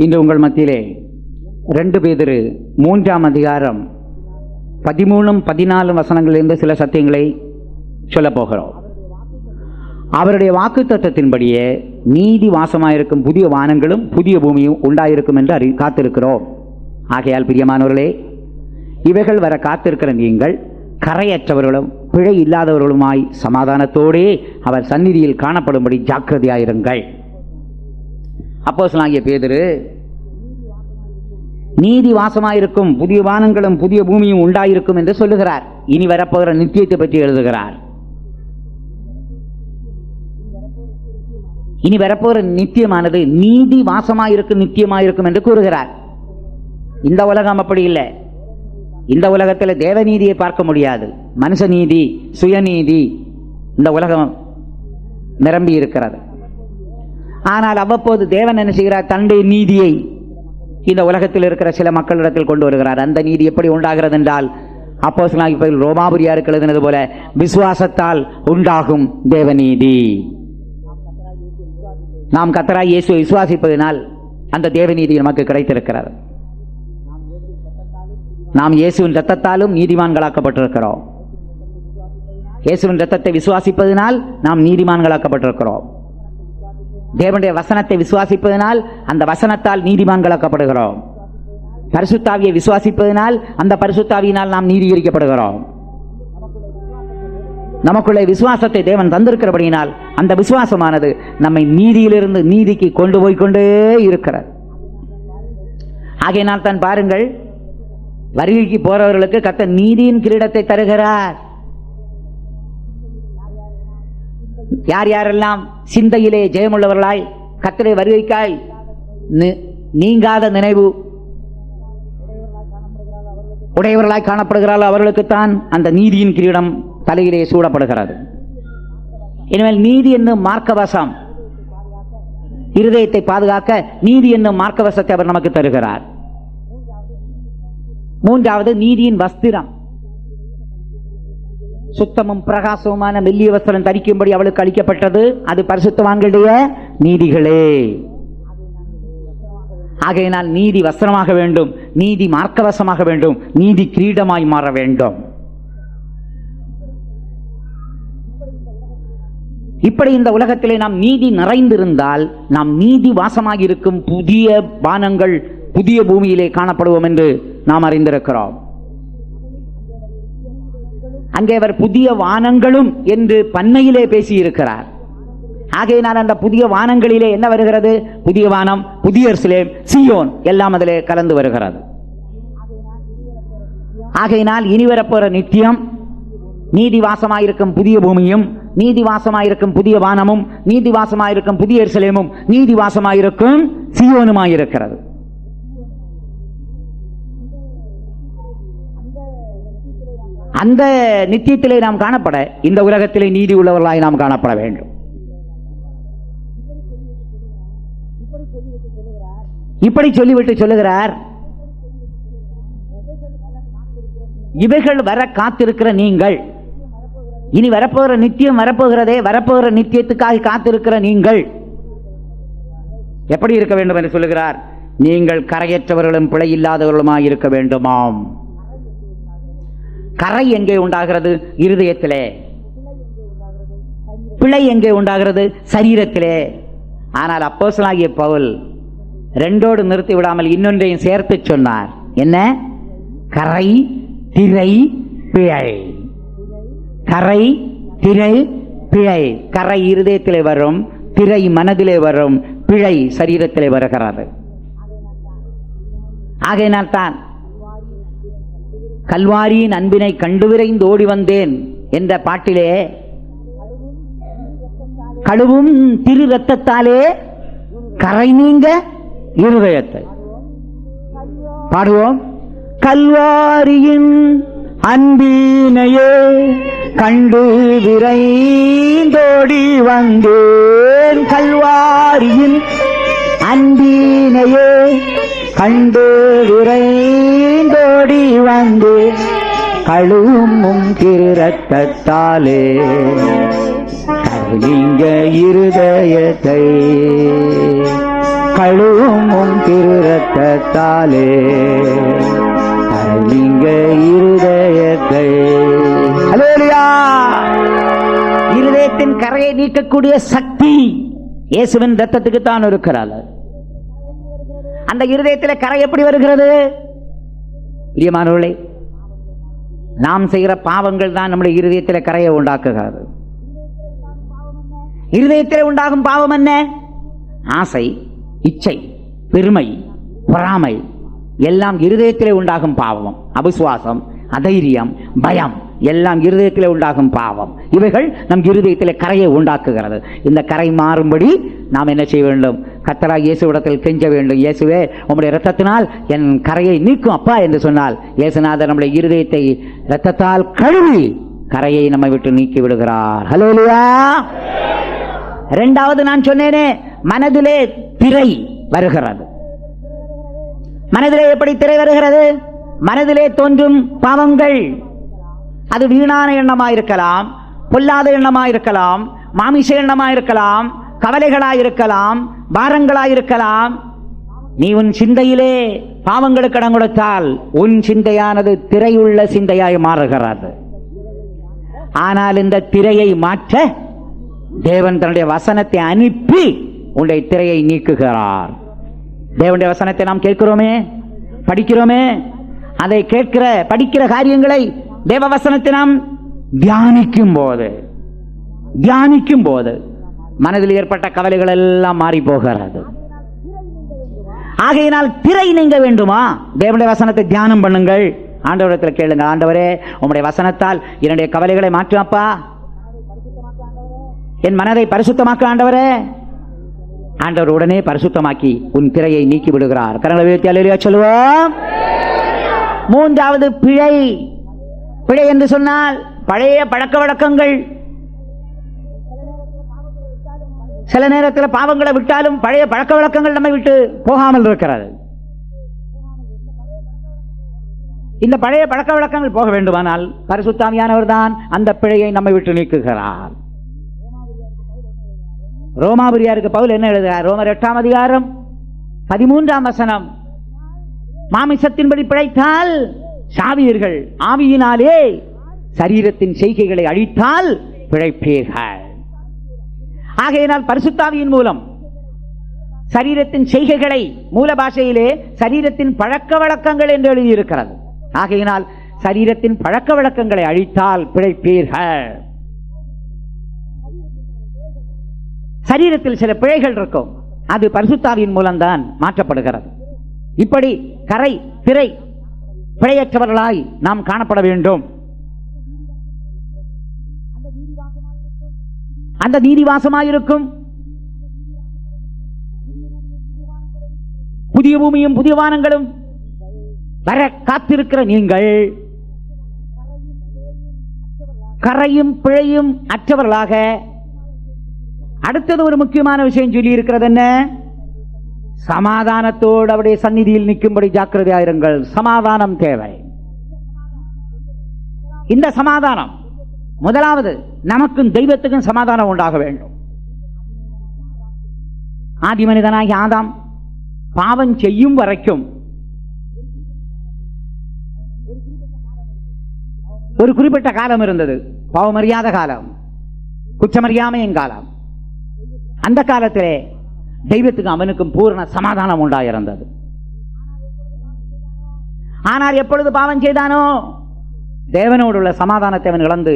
இன்று உங்கள் மத்தியிலே 2 பேதுரு 3ஆம் அதிகாரம் 13-14 வசனங்களிலிருந்து சில சத்தியங்களை சொல்லப் போகிறோம். அவருடைய வாக்குத்தத்தத்தின்படியே நீதி வாசமாயிருக்கும் புதிய வானங்களும் புதிய பூமியும் உண்டாயிருக்கும் என்று காத்திருக்கிறோம். ஆகையால் பிரியமானவர்களே, இவைகள் வர காத்திருக்கிற நீங்கள் கரையற்றவர்களும் பிழை இல்லாதவர்களுமாய் சமாதானத்தோடே அவர் சந்நிதியில் காணப்படும்படி ஜாக்கிரதையாயிருங்கள். அப்போஸ்தலனாகிய பேதுரு நீதி வாசமாயிருக்கும் புதிய வானங்களும் புதிய பூமியும் உண்டாயிருக்கும் என்று சொல்லுகிறார். இனி வரப்போகிற நித்தியத்தை பற்றி எழுதுகிறார். இனி வரப்போகிற நித்தியமானது நீதி வாசமாயிருக்கும் நித்தியமாயிருக்கும் என்று கூறுகிறார். இந்த உலகம் அப்படி இல்லை. இந்த உலகத்தில் தேவநீதியை பார்க்க முடியாது. மனுஷ நீதி, சுயநீதி இந்த உலகம் நிரம்பி இருக்கிறது. ஆனால் அவ்வப்போது தேவன் என்ன செய்கிறார்? தன்னுடைய நீதியை இந்த உலகத்தில் இருக்கிற சில மக்களிடத்தில் கொண்டு வருகிறார். அந்த நீதி எப்படி உண்டாகிறது என்றால், அப்போஸ்தலனாகிய பவுல் ரோமாபுரியாருக்கு எழுதினது போல விசுவாசத்தால் உண்டாகும் தேவநீதி. நாம் கர்த்தராகிய இயேசுவை விசுவாசிப்பதனால் அந்த தேவநீதி நமக்கு கிடைத்திருக்கிறது. நாம் இயேசுவின் இரத்தத்தாலும் நீதிமான்களாக்கப்பட்டிருக்கிறோம். இயேசுவின் இரத்தத்தை விசுவாசிப்பதனால் நாம் நீதிமான்களாக்கப்பட்டிருக்கிறோம். தேவனுடைய வசனத்தை விசுவாசிப்பதனால் அந்த வசனத்தால் நீதிமான்களாக்கப்படுகிறோம். பரிசுத்தாவியை விசுவாசிப்பதனால் அந்த பரிசுத்தாவியினால் நாம் நீதிகரிக்கப்படுகிறோம். நமக்குள்ளே விசுவாசத்தை தேவன் தந்திருக்கிறபடியினால் அந்த விசுவாசமானது நம்மை நீதியிலிருந்து நீதிக்கு கொண்டு போய்கொண்டே இருக்கிறது. ஆகையினால் தான் பாருங்கள், வருகைக்கு போறவர்களுக்கு கர்த்தர் நீதியின் கிரீடத்தை தருகிறார். யார் யாரெல்லாம் சிந்தையிலே ஜெயமுள்ளவர்களாய் கர்த்தருடைய வருகைக்காய் நீங்காத நினைவு உடையவர்களாய் காணப்படுகிறார்கள், அவர்களுக்குத்தான் அந்த நீதியின் கிரீடம் தலையிலே சூடப்படுகிறது. இனிமேல் நீதி என்னும் மார்க்கவசம், இருதயத்தை பாதுகாக்க நீதி என்னும் மார்க்கவசத்தை அவர் நமக்கு தருகிறார். 3வது நீதியின் வஸ்திரம், சுத்தமும் பிரகாசமுமான மெல்லிய வஸ்திரம் தரிக்கும்படி அவளுக்கு அளிக்கப்பட்டது. அது பரிசுத்தவான்களுடைய நீதிகளே. ஆகையினால் நீதி வஸ்திரமாக வேண்டும், நீதி மார்க்கவசமாக வேண்டும், நீதி கிரீடமாய் மாற வேண்டும். இப்படி இந்த உலகத்திலே நாம் நீதி நிறைந்திருந்தால் நாம் நீதி வாசமாகி இருக்கும் புதிய வானங்கள் புதிய பூமியிலே காணப்படுவோம் என்று நாம் அறிந்திருக்கிறோம். அங்கே அவர் புதிய வானங்களும் என்று பன்மையிலே பேசியிருக்கிறார். ஆகையினால் அந்த புதிய வானங்களிலே என்ன வருகிறது? புதிய வானம், புதிய எருசலேம், சீயோன் எல்லாம் அதிலே கலந்து வருகிறது. ஆகையினால் இனி வரப்போற நித்தியம் நீதி வாசமாயிருக்கும் புதிய பூமியும், நீதி வாசமாயிருக்கும் புதிய வானமும், நீதி வாசமாயிருக்கும் புதிய எருசலேமும், நீதி வாசமாயிருக்கும் சீயோனுமாயிருக்கிறது. அந்த நித்தியத்திலே நாம் காணப்பட இந்த உலகத்திலே நீதி உள்ளவர்களாய் நாம் காணப்பட வேண்டும். இப்படி சொல்லிவிட்டு சொல்லுகிறார், இவைகள் வர காத்திருக்கிற நீங்கள், இனி வரப்போகிற நித்தியம் வரப்போகிறதே, வரப்போகிற நித்தியத்துக்காக காத்திருக்கிற நீங்கள் எப்படி இருக்க வேண்டும் என்று சொல்லுகிறார்? நீங்கள் கரையற்றவர்களும் பிழை இல்லாதவர்களுமாய் இருக்க வேண்டுமாம். கரை எங்கே உண்டாகிறது? இருதயத்திலே. பிழை எங்கே உண்டாகிறது? சரீரத்திலே. ஆனால் அப்போஸ்தலனாகிய பவுல் 2ஓடு நிறுத்தி விடாமல் இன்னொன்றையும் சேர்த்து சொன்னார். என்ன? கரை, திரை, பிழை. கரை, திரை, பிழை. கரை இருதயத்திலே வரும், திரை மனதிலே வரும், பிழை சரீரத்திலே வருகிறது. ஆகையினால் தான் கல்வாரியின் அன்பினை கண்டு விரைந்து ஓடி வந்தேன் என்ற பாட்டிலே கழுவும் திரு ரத்தத்தாலே கரை நீங்க இருதயத்தை பாடுவோம். கல்வாரியின் அன்பினையே கண்டு விரைந்தோடி வந்தேன். கல்வாரியின் அன்பினையே கண்டு விரைந்தோடி வந்து கழுவும் திரு ரத்தத்தாலே கருளிங்க இருதயத்தை கழுவும் உம் திரு ரத்தத்தாலே நீங்க இருதயத்தை. ஹல்லேலூயா. இருதயத்தின் கரையை நீக்கக்கூடிய சக்தி இயேசுவின் ரத்தத்துக்கு தான் இருக்கிறாள். அந்த இருதயத்தில் கரை எப்படி வருகிறது? பிரியமானவர்களே, நாம் செய்கிற பாவங்கள் தான் நம்முடைய இருதயத்தில் கரையை உண்டாக்குகிறது. இருதயத்தில் உண்டாகும் பாவம் என்ன? ஆசை, இச்சை, பெருமை, பொறாமை எல்லாம் இருதயத்திலே உண்டாகும் பாவம். அவிசுவாசம், அதைரியம், பயம் எல்லாம் இருதயத்திலே உண்டாகும் பாவம். இவைகள் நம் இருதயத்திலே கரையை உண்டாக்குகிறது. இந்த கரை மாறும்படி நாம் என்ன செய்ய வேண்டும்? கர்த்தராகிய இயேசுவிடத்தில் கெஞ்ச வேண்டும். இயேசுவே, உம்முடைய இரத்தத்தினால் என் கரையை நீக்கும் அப்பா என்று சொன்னால், இயேசுநாதர் நம்முடைய இருதயத்தை இரத்தத்தால் கழுவி கரையை நம்மை விட்டு நீக்கி விடுகிறார். ஹல்லேலூயா. இரண்டாவது, நான் சொன்னேனே, மனதிலே திரை வருகிறது. மனதிலே எப்படி திரை வருகிறது? மனதிலே தோன்றும் பாவங்கள், அது வீணான எண்ணமாயிருக்கலாம், பொல்லாத எண்ணமாயிருக்கலாம், மாமிச எண்ணமாயிருக்கலாம், கவலைகளாயிருக்கலாம், பாரங்களாயிருக்கலாம். நீ உன் சிந்தையிலே பாவங்களுக்கு இடம் கொடுத்தால் உன் சிந்தையானது திரையுள்ள சிந்தையாய் மாறுகிறது. ஆனால் இந்த திரையை மாற்ற தேவன் தன்னுடைய வசனத்தை அனுப்பி உன்னுடைய திரையை நீக்குகிறார். தேவனுடைய வசனத்தை நாம் கேட்கிறோமே, படிக்கிறோமே. அதை கேட்கிற படிக்கிற காரியங்களை தேவ வசனத்தை நாம் தியானிக்கும் போது மனதில் ஏற்பட்ட கவலைகள் எல்லாம் மாறி போகிறது. ஆகையினால் திரை நீங்க வேண்டுமா? தேவனுடைய வசனத்தை தியானம் பண்ணுங்கள். ஆண்டவரிடத்தில் கேளுங்க, ஆண்டவரே, உம்முடைய வசனத்தால் என்னுடைய கவலைகளை மாற்றுவாப்பா, என் மனதை பரிசுத்தமாக்க ஆண்டவரே. ஆண்டவர் உடனே பரிசுத்தமாக்கி உன் திரையை நீக்கி விடுகிறார். கரங்களை உயர்த்தி அல்லேலூயா சொல்லுவோம். மூன்றாவது, பிழை. பிழை என்று சொன்னால் பழைய பழக்க வழக்கங்கள். சில நேரத்தில் பாவங்களை விட்டாலும் பழைய பழக்க வழக்கங்கள் நம்மை விட்டு போகாமல் இருக்கிறது. இந்த பழைய பழக்க வழக்கங்கள் போக வேண்டுமானால் பரிசுத்த ஆவியானவர் தான் அந்த பிழையை நம்மை விட்டு நீக்குகிறார். ரோமாபுரியாருக்கு பவுல் என்ன எழுதுகிறார்? ரோமர் 8ஆம் அதிகாரம் 13ஆம் வசனம், மாமிசத்தின்படி பிழைத்தால் சாவீர்கள், ஆவியினாலே சரீரத்தின் செய்கைகளை அழித்தால் பிழைப்பீர்கள். ஆகையினால் பரிசுத்தாவியின் மூலம் சரீரத்தின் செய்கைகளை, மூல பாஷையிலே சரீரத்தின் பழக்க வழக்கங்கள் என்று எழுதியிருக்கிறது. ஆகையினால் சரீரத்தின் பழக்க வழக்கங்களை அழித்தால் பிழைப்பீர்கள். சரீரத்தில் சில பிழைகள் இருக்கும், அது பரிசுத்தாவியின் மூலம்தான் மாற்றப்படுகிறது. இப்படி கரை, திரை, பிழையற்றவர்களாய் நாம் காணப்பட வேண்டும். அந்த நீதிவாசமாயிருக்கும் புதிய பூமியும் புதிய வானங்களும் வர காத்திருக்கிற நீங்கள் கரையும் பிழையும் அற்றவர்களாக. அடுத்தது ஒரு முக்கியமான விஷயம் சொல்லி இருக்கிறது. என்ன? சமாதானத்தோடு அவருடைய சந்நிதியில் நிற்கும்படி ஜாக்கிரதையாயிருங்கள். சமாதானம் தேவை. இந்த சமாதானம் முதலாவது நமக்கும் தெய்வத்துக்கும் சமாதானம் உண்டாக வேண்டும். ஆதி மனிதனாகி ஆதாம் பாவம் செய்யும் வரைக்கும் ஒரு குறிப்பிட்ட காலம் இருந்தது, பாவமறியாத காலம், குற்றமறியாமையின் காலம். அந்த காலத்திலே தெய்வத்துக்கும் அவனுக்கும் பூரண சமாதானம் உண்டாயிருந்தது. ஆனால் எப்பொழுது பாவம் செய்தானோ தேவனோடு உள்ள சமாதானத்தை அவன் இழந்து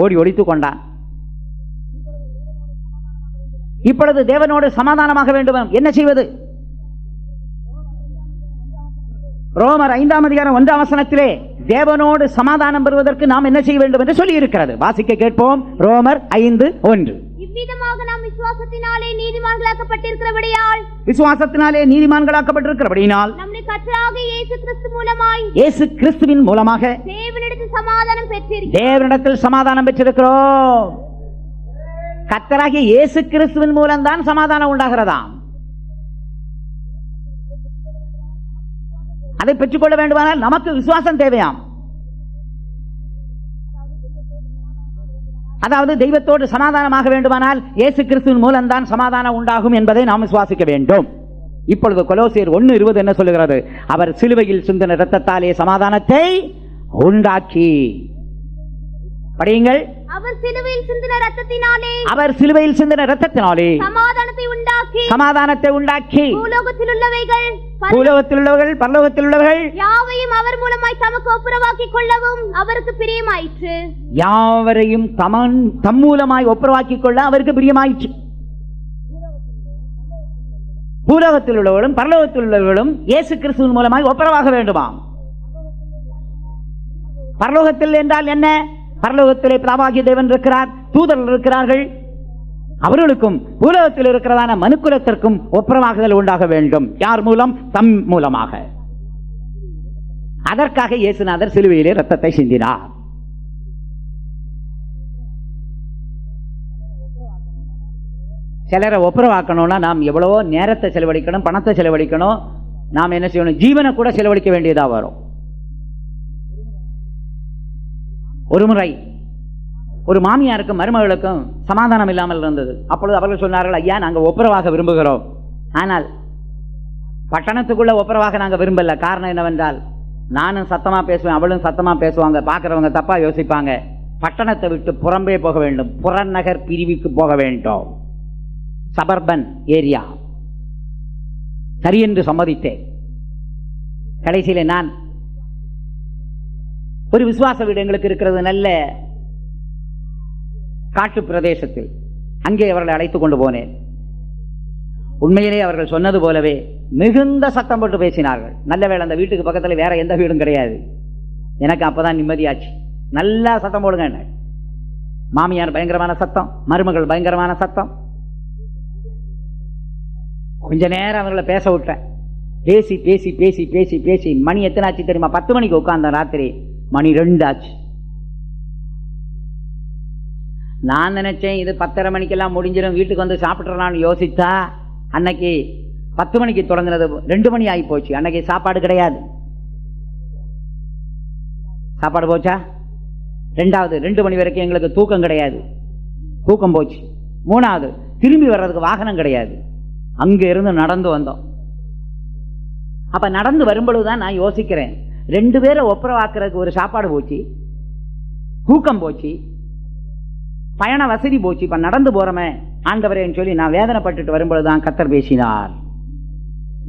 ஓடி ஒழித்துக் கொண்டான். இப்பொழுது தேவனோடு சமாதானமாக வேண்டும். என்ன செய்வது? ரோமர் 5ஆம் அதிகாரம் 1ஆம் வசனத்திலே தேவனோடு சமாதானம் பெறுவதற்கு நாம் என்ன செய்ய வேண்டும் என்று சொல்லி இருக்கிறது. வாசிக்க கேட்போம். ரோமர் 5:1. இவ்விதமாக நாம் விசுவாசத்தினாலே நீதிமான்களாக்கப்பட்டிருக்கிறபடியால், விசுவாசத்தினாலே நீதிமான்களாக்கப்பட்டிருக்கிறபடியால் நம்முடைய கர்த்தராகிய இயேசு கிறிஸ்து மூலமாய், இயேசு கிறிஸ்துவின் மூலமாக தேவனிடத்தில் சமாதானம் பெற்றிருக்கிறோம். தேவனிடத்தில் சமாதானம் பெற்றிருக்கிறோம். கர்த்தராகிய இயேசு கிறிஸ்துவின் மூலம்தான் சமாதானம் உண்டாகிறதாம். அதை பெற்றுக்கொள்ள வேண்டுமானால் நமக்கு விசுவாசம் தேவையாம். அதாவது தெய்வத்தோடு சமாதானமாக வேண்டுமானால் இயேசு கிறிஸ்துவின் மூலம்தான் சமாதானம் உண்டாகும் என்பதை நாம் விசுவாசிக்க வேண்டும். இப்பொழுது கொலோசியர் 1:20 என்ன சொல்லுகிறது? அவர் சிலுவையில் சிந்தின இரத்தத்தாலே சமாதானத்தை உண்டாக்கி. படியுங்கள். அவர் சிலுவையில் சிந்தின இரத்தத்தினாலே, அவர் சிலுவையில் சிந்தின இரத்தத்தினாலே சமாதானத்தை உண்டாக்கி, சமாதானத்தை உண்டாக்கி, பூலோகத்தில் உள்ளவைகள் பூலோகத்தில் உள்ளவர்கள் பரலோகத்தில் உள்ளவர்கள் யாவையும் அவர் மூலமாய் தமக்கு ஒப்புரவாக்கிக் கொள்ளவும் அவருக்கு பிரியமாயிற்று. யாவரையும் தம் மூலமாய் ஒப்புரவாக்கிக் கொள்ள அவருக்கு பிரியமாயிற்று. பூலோகத்தில் உள்ளவர்களும் பரலோகத்தில் உள்ளவர்களும் இயேசு கிறிஸ்துவின் மூலமாய் ஒப்புரவாக வேண்டுமாம். பரலோகத்தில் என்றால் என்ன? பரலோகத்திலே பிதாவாகிய தேவன் இருக்கிறார், தூதர்கள் இருக்கிறார்கள். அவர்களுக்கும் பூலோகத்தில் இருக்கிறதான மனுக்குலத்திற்கும் ஒப்புரவாகுதல் உண்டாக வேண்டும். யார் மூலம்? தம் மூலமாக. அதற்காக இயேசுநாதர் சிலுவையிலே இரத்தத்தை சிந்தினார். சிலரை ஒப்புரவாக்கணும்னா நாம் எவ்வளவோ நேரத்தை செலவழிக்கணும், பணத்தை செலவழிக்கணும். நாம் என்ன செய்யணும்? ஜீவனை கூட செலவழிக்க வேண்டியதா வரும். ஒரு முறை ஒரு மாமியாருக்கும் மருமகளுக்கும் சமாதானம் இல்லாமல் இருந்தது. அப்பொழுது அவர்கள் சொன்னார்கள், ஐயா, நாங்கள் ஒப்புரவாக விரும்புகிறோம், ஆனால் பட்டணத்துக்குள்ள ஒப்புரவாக நாங்கள் விரும்பல. காரணம் என்னவென்றால், நானும் சத்தமா பேசுவேன், அவளும் சத்தமா பேசுவாங்க, பார்க்கிறவங்க தப்பா யோசிப்பாங்க. பட்டணத்தை விட்டு புறம்பே போக வேண்டும், புறநகர் பிரிவுக்கு போக வேண்டும், சபர்பன் ஏரியா. சரி என்று சம்மதித்தேன். கடைசியிலே நான் ஒரு விசுவாச வீடு எங்களுக்கு இருக்கிறது, நல்ல காட்டு பிரதேசத்தில். அங்கே அவர்களை அழைத்துக் கொண்டு போனேன். உண்மையிலே அவர்கள் சொன்னது போலவே மிகுந்த சத்தம் போட்டு பேசினார்கள். நல்ல வேளை அந்த வீட்டுக்கு பக்கத்தில் வேற எந்த வீடும் கிடையாது. எனக்கு அப்பதான் நிம்மதியாச்சு. நல்லா சத்தம் போடுங்க. என்ன மாமியார் பயங்கரமான சத்தம், மருமகள் பயங்கரமான சத்தம். கொஞ்ச நேரம் அவர்களை பேச விட்டேன். பேசி பேசி பேசி பேசி பேசி மணி எத்தனை ஆச்சு தெரியுமா? 10 மணிக்கு உட்கார்ந்தேன். ராத்திரி மணி 2 ஆச்சு. நான் நினைச்சேன் இது 10:30 மணிக்கெல்லாம் முடிஞ்சிடும், வீட்டுக்கு வந்து சாப்பிட்றலான்னு யோசித்தா, அன்னைக்கு 10 மணிக்கு தொடங்குறது 2 மணி ஆகி போச்சு. அன்னைக்கு சாப்பாடு கிடையாது. சாப்பாடு போச்சா? 2 மணி வரைக்கும் எங்களுக்கு தூக்கம் கிடையாது, தூக்கம் போச்சு. 3வது திரும்பி வர்றதுக்கு வாகனம் கிடையாது. அங்க இருந்து நடந்து வந்தோம். அப்ப நடந்து வரும்பொழுதுதான் நான் யோசிக்கிறேன், 2 பேரை ஒப்புரவாக்குறதுக்கு ஒரு சாப்பாடு போச்சு, தூக்கம் போச்சு, பயண வசதி போச்சு. இப்ப நடந்து போறமே ஆண்டவரேன்னு சொல்லி நான் வேதனைப்பட்டுட்டு வரும்பொழுதுதான் கர்த்தர் பேசினார்.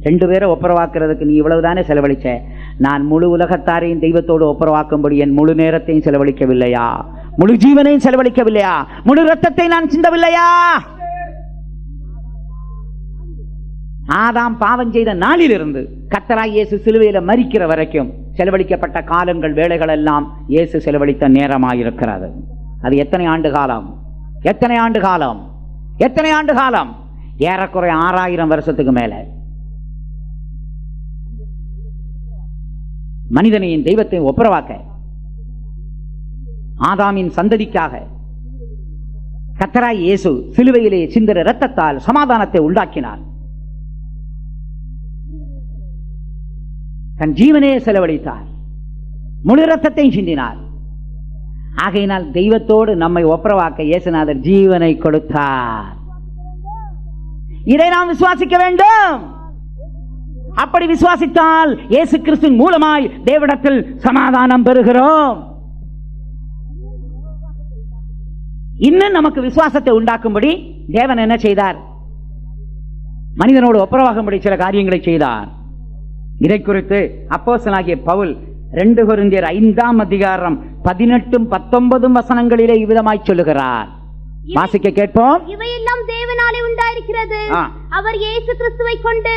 2 பேரை ஒப்புரவாக்குறதுக்கு நீ இவ்வளவுதானே செலவழிச்ச, நான் முழு உலகத்தாரையும் தெய்வத்தோடு ஒப்புரவாக்கும்படி என் முழு நேரத்தையும் செலவழிக்கவில்லையா? முழு ஜீவனையும் செலவழிக்கவில்லையா? முழு ரத்தத்தை நான் சிந்தவில்லையா? ஆதாம் பாவம் செய்த நாளிலிருந்து கர்த்தராகிய இயேசு சிலுவையில மரிக்கிற வரைக்கும் செலவழிக்கப்பட்ட காலங்கள், வேளைகள் எல்லாம் இயேசு செலவழித்த நேரமாயிருக்கிறது. அது எத்தனை ஆண்டு காலம்? எத்தனை ஆண்டு காலம்? எத்தனை ஆண்டு காலம்? ஏறக்குறைய 6000 வருஷத்துக்கு மேல. மனிதனையும் தெய்வத்தையும் ஒப்புரவாக்க ஆதாமின் சந்ததிக்காக கர்த்தராகிய இயேசு சிலுவையிலே சிந்தின இரத்தத்தால் சமாதானத்தை உண்டாக்கினார். தன் ஜீவனையே செலவழித்தார், முழு ரத்தத்தையும் சிந்தினார். ஆகையினால் தெய்வத்தோடு நம்மை ஒப்புரவாக்க இயேசுநாதர் ஜீவனை கொடுத்தார். இதை நாம் விசுவாசிக்க வேண்டும். அப்படி விசுவாசித்தால் இயேசு கிறிஸ்துவின் மூலமாய் தேவனிடத்தில் சமாதானம் பெறுகிறோம். இன்னும் நமக்கு விசுவாசத்தை உண்டாக்கும்படி தேவன் என்ன செய்தார்? மனிதனோடு ஒப்புரவாகும்படி சில காரியங்களை செய்தார். இதை குறித்து அப்போஸ்தலனாகிய பவுல் 2 கொரிந்தியர் 5ஆம் அதிகாரம் 18, 19 வசனங்களிலே இவ்விதமாய் சொல்லுகிறார். வாசிக்க கேட்போம். இவையெல்லாம் தேவனாலே உண்டாயிருக்கிறது. அவர் இயேசு கிறிஸ்துவை கொண்டு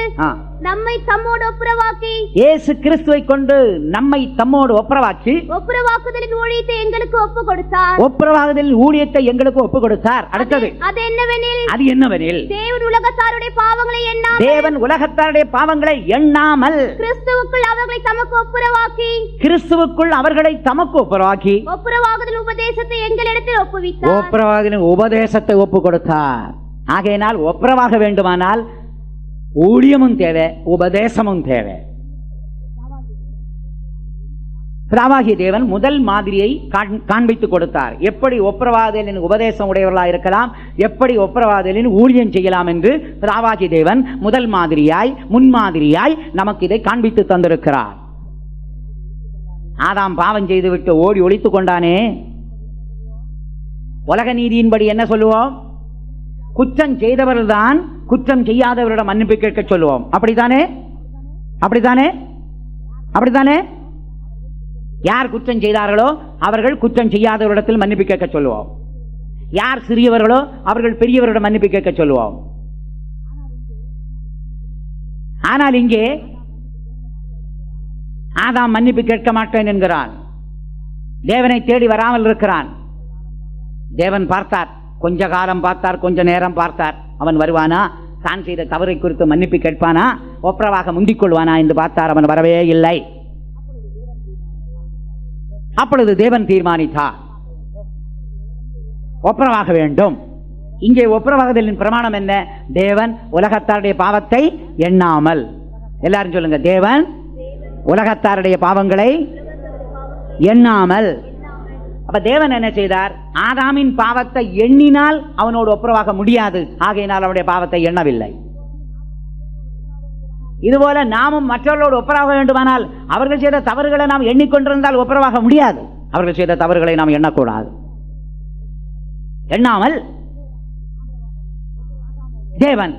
நம்மை தம்மோடு ஒப்புரவாக்கி, இயேசு கிறிஸ்துவை கொண்டு நம்மை தம்மோடு ஒப்புரவாக்கி, ஒப்புரவாக்குதலின் ஊழியத்தை எங்களுக்கு ஒப்பு கொடுத்தார். ஒப்புரவாகுதலின் ஊழியத்தை எங்களுக்கு ஒப்பு கொடுத்தார். அடுத்தது அது என்னவெனில், அது என்னவெனில், தேவன் உலகத்தாருடைய பாவங்களை எண்ணாமல், தேவன் உலகத்தாருடைய பாவங்களை எண்ணாமல் கிறிஸ்துவுக்குள் அவர்களை தமக்கு ஒப்புரவாக்கி, கிறிஸ்துவுக்குள் அவர்களை தமக்கு ஒப்புரவாக்கி, ஒப்புரவாகுதல் உபதேசத்தை எங்களிடத்தில் ஒப்புவித்தார். ஒப்புரவாகுதலின் உபதேசத்தை ஒப்பு கொடுத்தார். ஆகையினால் ஒப்புரவாக வேண்டுமானால் ஊழியமும் தேவை, உபதேசமும் தேவை. பிதாவாகிய தேவன் முதல் மாதிரியை காண்பித்து கொடுத்தார். எப்படி ஒப்புரவாதலின் உபதேசம் உடையவர்களாக இருக்கலாம், எப்படி ஒப்புரவாதலின் ஊழியம் செய்யலாம் என்று பிதாவாகிய தேவன் முதல் மாதிரியாய் முன்மாதிரியாய் நமக்கு இதை காண்பித்து தந்திருக்கிறார். ஆதாம் பாவம் செய்துவிட்டு ஓடி ஒளித்துக் கொண்டானே, உலக நீதியின்படி என்ன சொல்லுவோம்? குற்றம் செய்தவர்கள்தான் குற்றம் செய்யாதவரிடம் மன்னிப்பு கேட்க சொல்லுவோம். அப்படித்தானே? அப்படித்தானே? அப்படித்தானே? யார் குற்றம் செய்தார்களோ அவர்கள் குற்றம் செய்யாதவரிடத்தில் மன்னிப்பு கேட்க சொல்லுவோம். யார் சிறியவர்களோ அவர்கள் பெரியவரிடம் மன்னிப்பு கேட்க சொல்லுவோம். ஆனால் இங்கே ஆதாம் மன்னிப்பு கேட்க மாட்டேன் என்கிறான். தேவனை தேடி வராமல் இருக்கிறான். தேவன் பார்த்தார், கொஞ்ச காலம் பார்த்தார், கொஞ்ச நேரம் பார்த்தார். அவன் வருவானா, தான் செய்த தவறை குறித்து மன்னிப்பு கேட்பானா, ஒப்புரவாக முந்திக் கொள்வானா என்று பார்த்தார். அவன் வரவே இல்லை. அப்பொழுது தேவன் தீர்மானித்தார், ஒப்புரவாக வேண்டும். இங்கே ஒப்புரவாகுதலின் பிரமாணம் என்ன? தேவன் உலகத்தாருடைய பாவத்தை எண்ணாமல். எல்லாரும் சொல்லுங்க, தேவன் உலகத்தாருடைய பாவங்களை எண்ணாமல். அப்ப தேவன் என்ன செய்தார்? ஆதாமின் பாவத்தை எண்ணினால் அவனோடு ஒப்புரவாக முடியாது. ஆகையினால் அவனுடைய பாவத்தை எண்ணவில்லை. இதுபோல நாமும் மற்றவர்களோடு ஒப்புரவாக வேண்டுமானால் அவர்கள் செய்த தவறுகளை நாம் எண்ணிக்கொண்டிருந்தால் ஒப்புரவாக முடியாது. அவர்கள் செய்த தவறுகளை நாம் எண்ணக்கூடாது. எண்ணாமல் தேவன்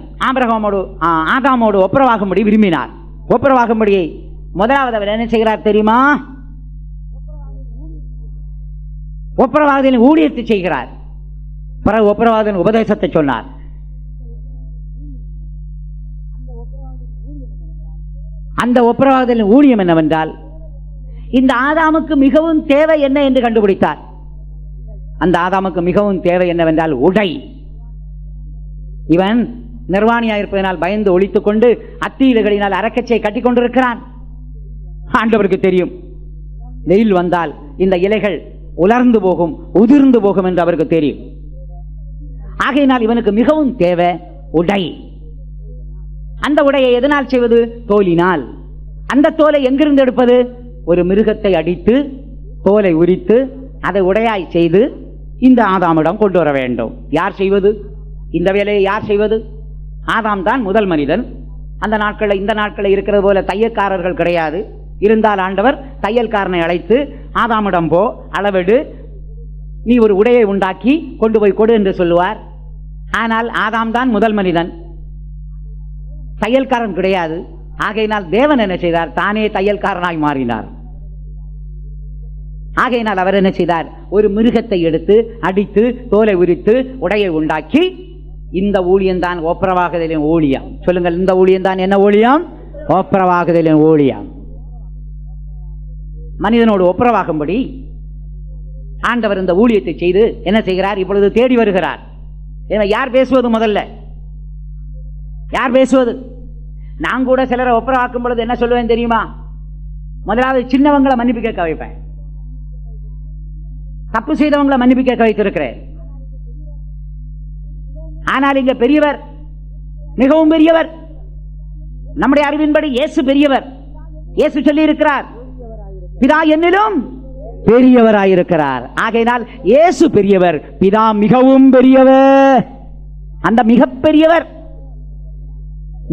ஆதாமோடு ஒப்புரவாகும்படி விரும்பினார். ஒப்புரவாகும்படி முதலாவது அவர் என்ன செய்கிறார் தெரியுமா? ஒப்புரவாகுதலின் ஊழியத்தை செய்கிறார். பிறகு ஒப்புரவாகுதலின் உபதேசத்தை சொன்னார். அந்த ஒப்புரவாகுதலின் ஊழியம் என்னவென்றால், இந்த ஆதாமுக்கு மிகவும் தேவை என்ன என்று கண்டுபிடித்தார். அந்த ஆதாமுக்கு மிகவும் தேவை என்னவென்றால் உடை. இவன் நிர்வாணியாயிருப்பதனால் பயந்து ஒளித்துக் கொண்டு அத்தி இலைகளினால் அரக்கச்சை கட்டி கொண்டிருக்கிறான். ஆண்டவருக்கு தெரியும், வெயில் வந்தால் இந்த இலைகள் உலர்ந்து போகும், உதிர்ந்து போகும் என்று அவருக்கு தெரியும். ஆகையினால் இவனுக்கு மிகவும் தேவை உடை. அந்த உடையை எதனால் செய்வது? தோலினால். அந்த தோலை எங்கிருந்து எடுப்பது? ஒரு மிருகத்தை அடித்து தோலை உரித்து அதை உடையாய் செய்து இந்த ஆதாமிடம் கொண்டு வர வேண்டும். யார் செய்வது இந்த வேலையை? யார் செய்வது? ஆதாம் தான் முதல் மனிதன். அந்த நாட்களில் இந்த நாட்களில் இருக்கிறது போல தையல்காரர்கள் கிடையாது. இருந்தால் ஆண்டவர் தையல்காரனை அழைத்து ஆதாமிடம் போ, அளவெடு, நீ ஒரு உடையை உண்டாக்கி கொண்டு போய் கொடு என்று சொல்லுவார். ஆனால் ஆதாம் தான் முதல் மனிதன், தையல்காரன் கிடையாது. ஆகையினால் தேவன் என்ன செய்தார்? தானே தையல்காரனாய் மாறினார். ஆகையினால் அவர் என்ன செய்தார்? ஒரு மிருகத்தை எடுத்து அடித்து தோலை உரித்து உடையை உண்டாக்கி, இந்த ஊழியம் தான் ஒப்புரவாகுதலின் ஊழியம். சொல்லுங்கள், இந்த ஊழியம் தான் என்ன ஊழியம்? ஒப்புரவாகுதலின் ஊழியம். மனிதனோடு ஒப்புரவாகும்படி ஆண்டவர் இந்த ஊழியத்தை செய்து என்ன செய்கிறார்? இப்பொழுது தேடி வருகிறார். யார் பேசுவது? முதல்ல யார் பேசுவது? நான் கூட சிலரை ஒப்புரவாக்கும் பொழுது என்ன சொல்லுவேன் தெரியுமா? முதலாவது சின்னவங்களை மன்னிப்பு கேட்க வைப்பேன். தப்பு செய்தவங்களை மன்னிப்பு கேட்க வைத்திருக்கிறேன். ஆனால் இங்க பெரியவர், மிகவும் பெரியவர். நம்முடைய அறிவின்படி இயேசு பெரியவர். இயேசு சொல்லி இருக்கிறார், பிதா என்னிலும் பெரியவராயிருக்கிறார். ஆகையினால் இயேசு பெரியவர், பிதா மிகவும் பெரியவர். அந்த மிக பெரியவர்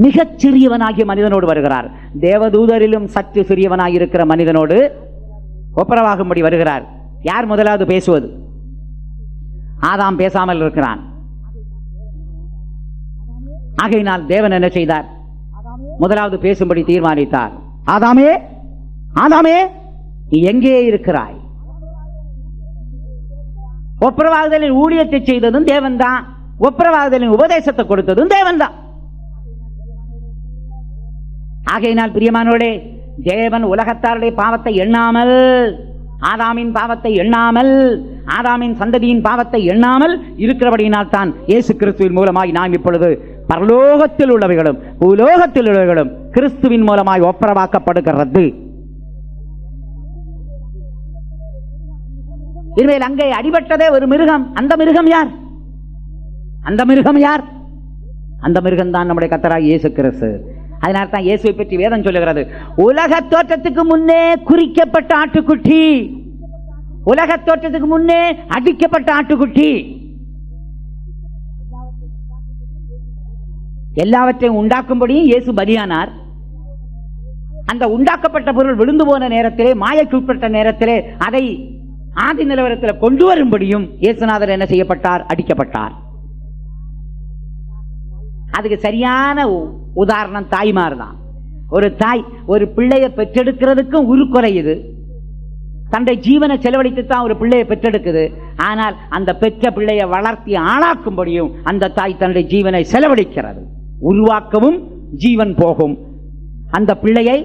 மிகச் சிறியவனாகிய மனிதனோடு வருகிறார். தேவதூதரிலும் சற்று சிறியவனாயிருக்கிற மனிதனோடு ஒப்புரவாகும்படி வருகிறார். யார் முதலாவது பேசுவது? ஆதாம் பேசாமல் இருக்கிறான். ஆகையினால் தேவன் என்ன செய்தார்? முதலாவது பேசும்படி தீர்மானித்தார். ஆதாமே, ஆதாமே, நீ எங்கே இருக்கிறாய்? ஒப்புரவாகுதலின் ஊழியத்தை செய்ததும் தேவன் தான். ஒப்புரவாகுதலின் உபதேசத்தை கொடுத்ததும் தேவன் தான். ஆகையினால் பிரியமானோடே, தேவன் உலகத்தாருடைய பாவத்தை எண்ணாமல், ஆதாமின் பாவத்தை எண்ணாமல், ஆதாமின் சந்ததியின் பாவத்தை எண்ணாமல் இருக்கிறபடியினால் தான் இயேசு கிறிஸ்துவின் மூலமாய் நாம் இப்பொழுது பரலோகத்தில் உள்ளவைகளும் பூலோகத்தில் உள்ளவைகளும் கிறிஸ்துவின் மூலமாய் ஒப்புரவாக்கப்படுகிறது. இனிமேல் அங்கே அடிபட்டதே ஒரு மிருகம். அந்த மிருகம் யார்? அந்த மிருகம் யார்? அந்த மிருகம் தான் நம்முடைய கர்த்தராகிய இயேசு கிறிஸ்து. அதனால தான் இயேசுவை பற்றி வேதம் சொல்லுகிறது, உலக தோற்றத்துக்கு முன்னே குறிக்கப்பட்ட ஆட்டுக்குட்டி, உலக தோற்றத்துக்கு முன்னே அடிக்கப்பட்ட ஆட்டுக்குட்டி. எல்லாவற்றையும் உண்டாக்கும்படியும் இயேசு பலியானார். அந்த உண்டாக்கப்பட்ட பொருள் விழுந்து போன நேரத்திலே, மாயக்குட்பட்ட நேரத்திலே அதை ஆதி நிலவரத்தில் கொண்டு வரும்படியும் இயேசுநாதர் என்ன செய்யப்பட்டார்? அடிக்கப்பட்டார். அதுக்கு சரியான உதாரணம் தாய்மார் தான். ஒரு தாய் ஒரு பிள்ளையை பெற்றெடுக்கிறதுக்கும் உருக்குறை இது. தன்னுடைய ஜீவனை செலவழித்து தான் ஒரு பிள்ளையை பெற்றெடுக்குது. ஆனால் அந்த பெற்ற பிள்ளையை வளர்த்தி ஆளாக்கும்படியும் அந்த தாய் தன்னுடைய ஜீவனை செலவழிக்கிறது. உருவாக்கவும் ஜீவன் போகும், அந்த பிள்ளையை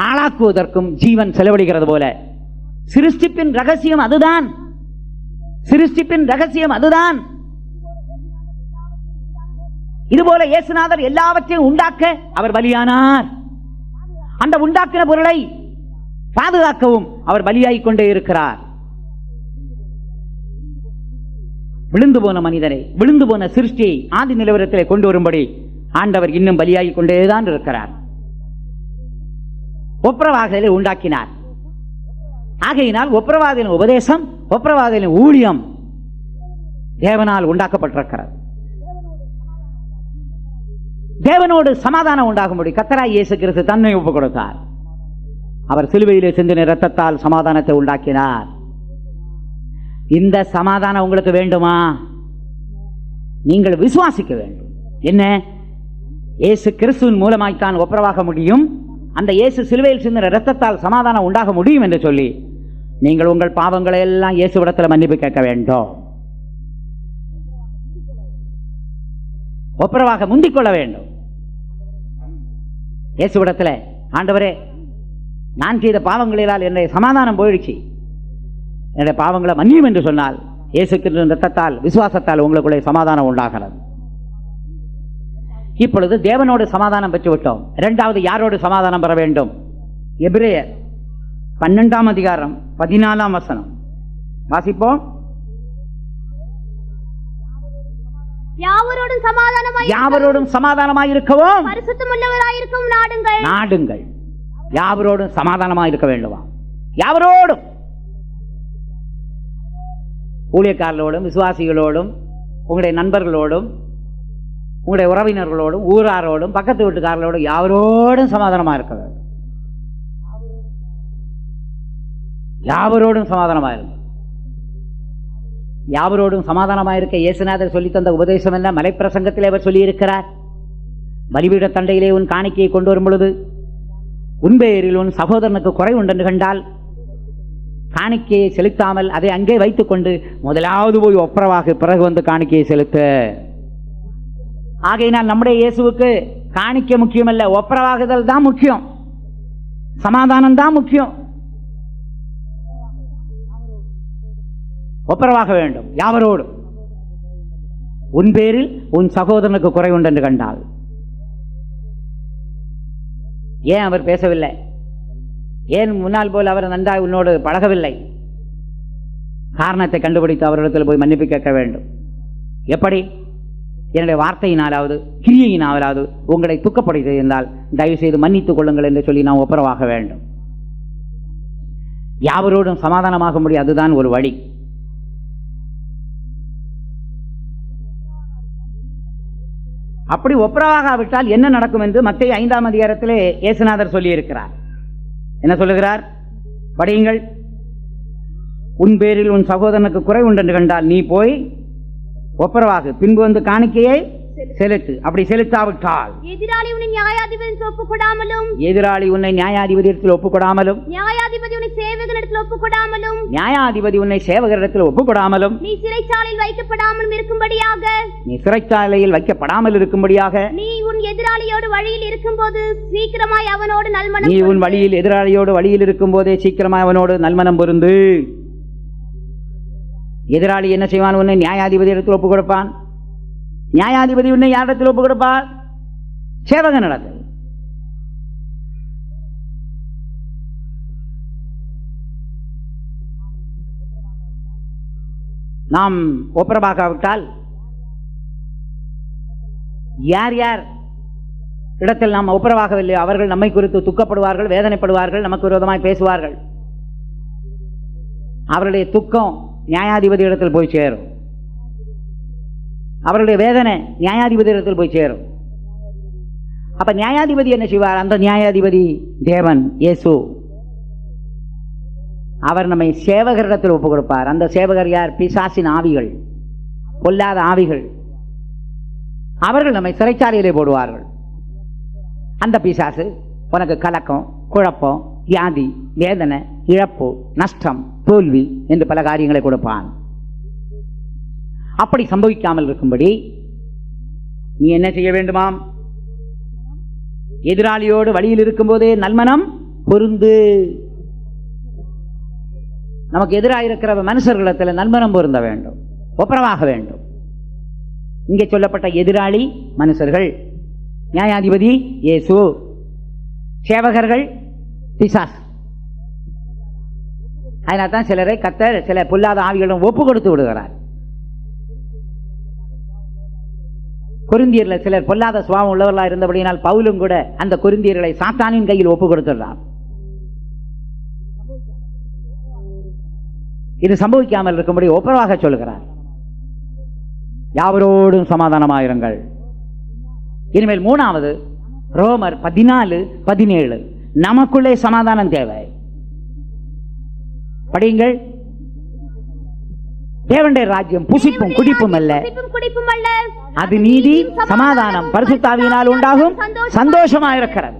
ஆளாக்குவதற்கும் ஜீவன் செலவழிக்கிறது போல சிருஷ்டிப்பின் ரகசியம் அதுதான். சிருஷ்டிப்பின் ரகசியம் அதுதான். இதுபோல இயேசுநாதர் எல்லாவற்றையும் உண்டாக்க அவர் பலியானார். அந்த உண்டாக்கின பொருளை பாதுகாக்கவும் அவர் பலியாகிக் கொண்டே இருக்கிறார். விழுந்து போன மனிதனை, விழுந்து போன சிருஷ்டியை ஆதி நிலவரத்திலே கொண்டு வரும்படி ஆண்டவர் இன்னும் பலியாகிக் கொண்டேதான் இருக்கிறார். ஒப்புரவாகுதலை உண்டாக்கினார். ஆகையினால் ஒப்புரவாகுதலின் உபதேசம், ஒப்புரவாகுதலின் ஊழியம் தேவனால் உண்டாக்கப்பட்டிருக்கிறது. தேவனோடு சமாதானம் உண்டாகும்படி கர்த்தராகிய இயேசு கிறிஸ்து தன்னை ஒப்புக் கொடுத்தார். அவர் சிலுவையிலே சிந்தின இரத்தத்தால் சமாதானத்தை உண்டாக்கினார். இந்த சமாதானம் உங்களுக்கு வேண்டுமா? நீங்கள் விசுவாசிக்க வேண்டும். என்ன? இயேசு கிறிஸ்துவின் மூலமாய்த்தான் ஒப்புரவாக முடியும், அந்த இயேசு சிலுவையில் சிந்தின இரத்தத்தால் சமாதானம் உண்டாக முடியும் என்று சொல்லி நீங்கள் உங்கள் பாவங்களை எல்லாம் இயேசுவிடத்தில் மன்னிப்பு கேட்க வேண்டும். ஒப்புரவாக முந்திக் கொள்ள வேண்டும். இயேசுவிடத்தில், ஆண்டவரே, நான் செய்த பாவங்களினால் என்னுடைய சமாதானம் போயிடுச்சு, என்னுடைய பாவங்களை மன்னியும் என்று சொன்னால் இயேசு கிறிஸ்துவின் இரத்தத்தால் விசுவாசத்தால் உங்களுக்குள்ளே சமாதானம் உண்டாகிறது. இப்பொழுது தேவனோடு சமாதானம் பெற்றுவிட்டோம். இரண்டாவது யாரோடு சமாதானம் பெற வேண்டும்? எபிரேயர் 12ஆம் அதிகாரம் 14ஆம் வசனம் வாசிப்போம். யாவரோடும் சமாதானமாய் இருக்கவும் பரிசுத்தமுள்ளவராயிருக்கும் நாடுங்கள். யாவரோடும் சமாதானமாய் இருக்க வேண்டுமா? யாவரோடும், ஊழியக்காரர்களோடும், விசுவாசிகளோடும், உங்களுடைய நண்பர்களோடும், உங்களுடைய உறவினர்களோடும், ஊராரோடும், பக்கத்து வீட்டுக்காரர்களோடும், யாவரோடும் சமாதானமாக இருக்க வேண்டும். யாவரோடும் சமாதானமாக இருக்கும். யாவரோடும் சமாதானமாக இருக்க இயேசுநாதர் சொல்லி தந்த உபதேசம் என்ன? மலைப்பிரசங்கத்திலே அவர் சொல்லியிருக்கிறார். பலிபீட தண்டையிலே உன் காணிக்கையை கொண்டு வரும் பொழுது உன் பெயரில் உன் சகோதரனுக்கு குறை உண்டென்று கண்டால் காணிக்கையை செலுத்தாமல் அதை அங்கே வைத்துக் கொண்டு முதலாவது போய் ஒப்புரவாக, பிறகு வந்து காணிக்கையை செலுத்த. ஆகையினால் நம்முடைய இயேசுவுக்கு காணிக்கை முக்கியமல்ல, ஒப்புரவாகுதல் தான் முக்கியம், சமாதானம் தான் முக்கியம். ஒப்புரவாக வேண்டும் யாவரோடும். உன் பேரில் உன் சகோதரனுக்கு குறை உண்டென்று கண்டால். ஏன் அவர் பேசவில்லை? ஏன் முன்னால் போல் அவர் நன்றாய் உன்னோடு பழகவில்லை? காரணத்தை கண்டுபிடித்து அவரிடத்தில் போய் மன்னிப்பு கேட்க வேண்டும். எப்படி? என்னுடைய வார்த்தையினாலாவது கிரியையினாலாவது உங்களை துக்கப்படுத்தியிருந்தால் தயவு செய்து மன்னித்துக் கொள்ளுங்கள் என்று சொல்லி நாம் ஒப்புரவாக வேண்டும். யாவரோடும் சமாதானமாக முடியும், அதுதான் ஒரு வழி. அப்படி ஒப்புரவாகாவிட்டால் என்ன நடக்கும் என்று மத்தேயு 5ஆம் அதிகாரத்திலே இயேசுநாதர் சொல்லியிருக்கிறார். என்ன சொல்லுகிறார்? படியுங்கள். உன் பேரில் உன் சகோதரனுக்கு குறை உண்டென்று கண்டால் நீ போய் ஒப்புரவாகு, பின்பு வந்து காணிக்கையை செலுத்து. அப்படி செலுத்தாவிட்டால் எதிராளி உன்னை நியாயாதிபதியில் ஒப்புக்கொடாமலும், எதிராளி உன்னை நியாயாதிபதியிடத்தில் ஒப்புக்கொடாமலும், நியாயாதிபதி உன்னை சேவகரிடத்தில் ஒப்புக்கொடாமலும், நியாயாதிபதி உன்னை சேவகரிடத்தில் ஒப்புக்கொடாமலும், நீ சிறைச்சாலையில் வைக்கப்படாமலும் இருக்கும்படியாக, நீ சிறைச்சாலையில் வைக்கப்படாமல் இருக்கும்படியாக, நீ உன் எதிராளியோடு வழியில் இருக்கும்போது சீக்கிரமாய் அவனோடு நல்மனம், நீ உன் வழியில் எதிராளியோடு வழியில் இருக்கும் போதே சீக்கிரமாய் அவனோடு நல்மனம் பொருந்து. எதிராளி என்ன செய்வான்? உன்னை நியாயாதிபதி இடத்தில் ஒப்புக் கொடுப்பான். நியாயாதிபதி உன்னை யாரிடத்தில் ஒப்புக் கொடுப்பார்? சேவகனிடத்தில். நாம் ஒப்புரவாகாவிட்டால் யார் யார் இடத்தில் நாம் ஒப்புரவாகவில்லை, அவர்கள் நம்மை குறித்து துக்கப்படுவார்கள், வேதனைப்படுவார்கள், நமக்கு விரோதமாய் பேசுவார்கள். அவருடைய துக்கம் நியாயாதிபதி இடத்தில் போய் சேரும், அவருடைய வேதனை நியாயாதிபதி இடத்தில் போய் சேரும். அப்ப நியாயாதிபதி என்ன செய்வார்? அந்த நியாயாதிபதி தேவன் இயேசு. அவர் நம்மை சேவகரிடத்தில் ஒப்புக் கொடுப்பார். அந்த சேவகர் யார்? பிசாசின் ஆவிகள், பொல்லாத ஆவிகள். அவர்கள் நம்மை சிறைச்சாலையிலே போடுவார்கள். அந்த பிசாசு உனக்கு கலக்கம், குழப்பம், வியாதி, வேதனை, இழப்பு, நஷ்டம், தோல்வி என்று பல காரியங்களை கொடுப்பான். அப்படி சம்பவிக்காமல் இருக்கும்படி நீ என்ன செய்ய வேண்டுமாம்? எதிராளியோடு வழியில் இருக்கும்போதே நல்மனம் பொருந்து. நமக்கு எதிராக இருக்கிற மனுஷர்களிடத்தில் நல்மனம் பொருந்த வேண்டும், ஒப்புரவாக வேண்டும். இங்கே சொல்லப்பட்ட எதிராளி மனுஷர்கள், நியாயாதிபதி இயேசு, சேவகர்கள் பிசாஸ். அதனால தான் சிலரை கர்த்தர் சில பொல்லாத ஆவிகளும் ஒப்பு கொடுத்து விடுகிறார். கொரிந்தியர்ல சிலர் பொல்லாத சுபாவம் உள்ளவர்களாக இருந்தபடியினால் பவுலும் கூட அந்த கொரிந்தியர்களை சாத்தானின் கையில் ஒப்பு கொடுத்துள்ளார். இது சம்பவிக்காமல் இருக்கும்படி ஒப்புரவாக சொல்கிறார். யாவரோடும் சமாதானமாயிருங்கள். இனிமேல் மூணாவது ரோமர் 14:17. நமக்குள்ளே சமாதானம் தேவை. படியுங்கள். தேவனுடைய ராஜ்யம் புசிப்பும் குடிப்பும் அல்ல, அது நீதி, சமாதானம், பரிசுத்த ஆவியினால் உண்டாகும் சந்தோஷமாயிருக்கிறது.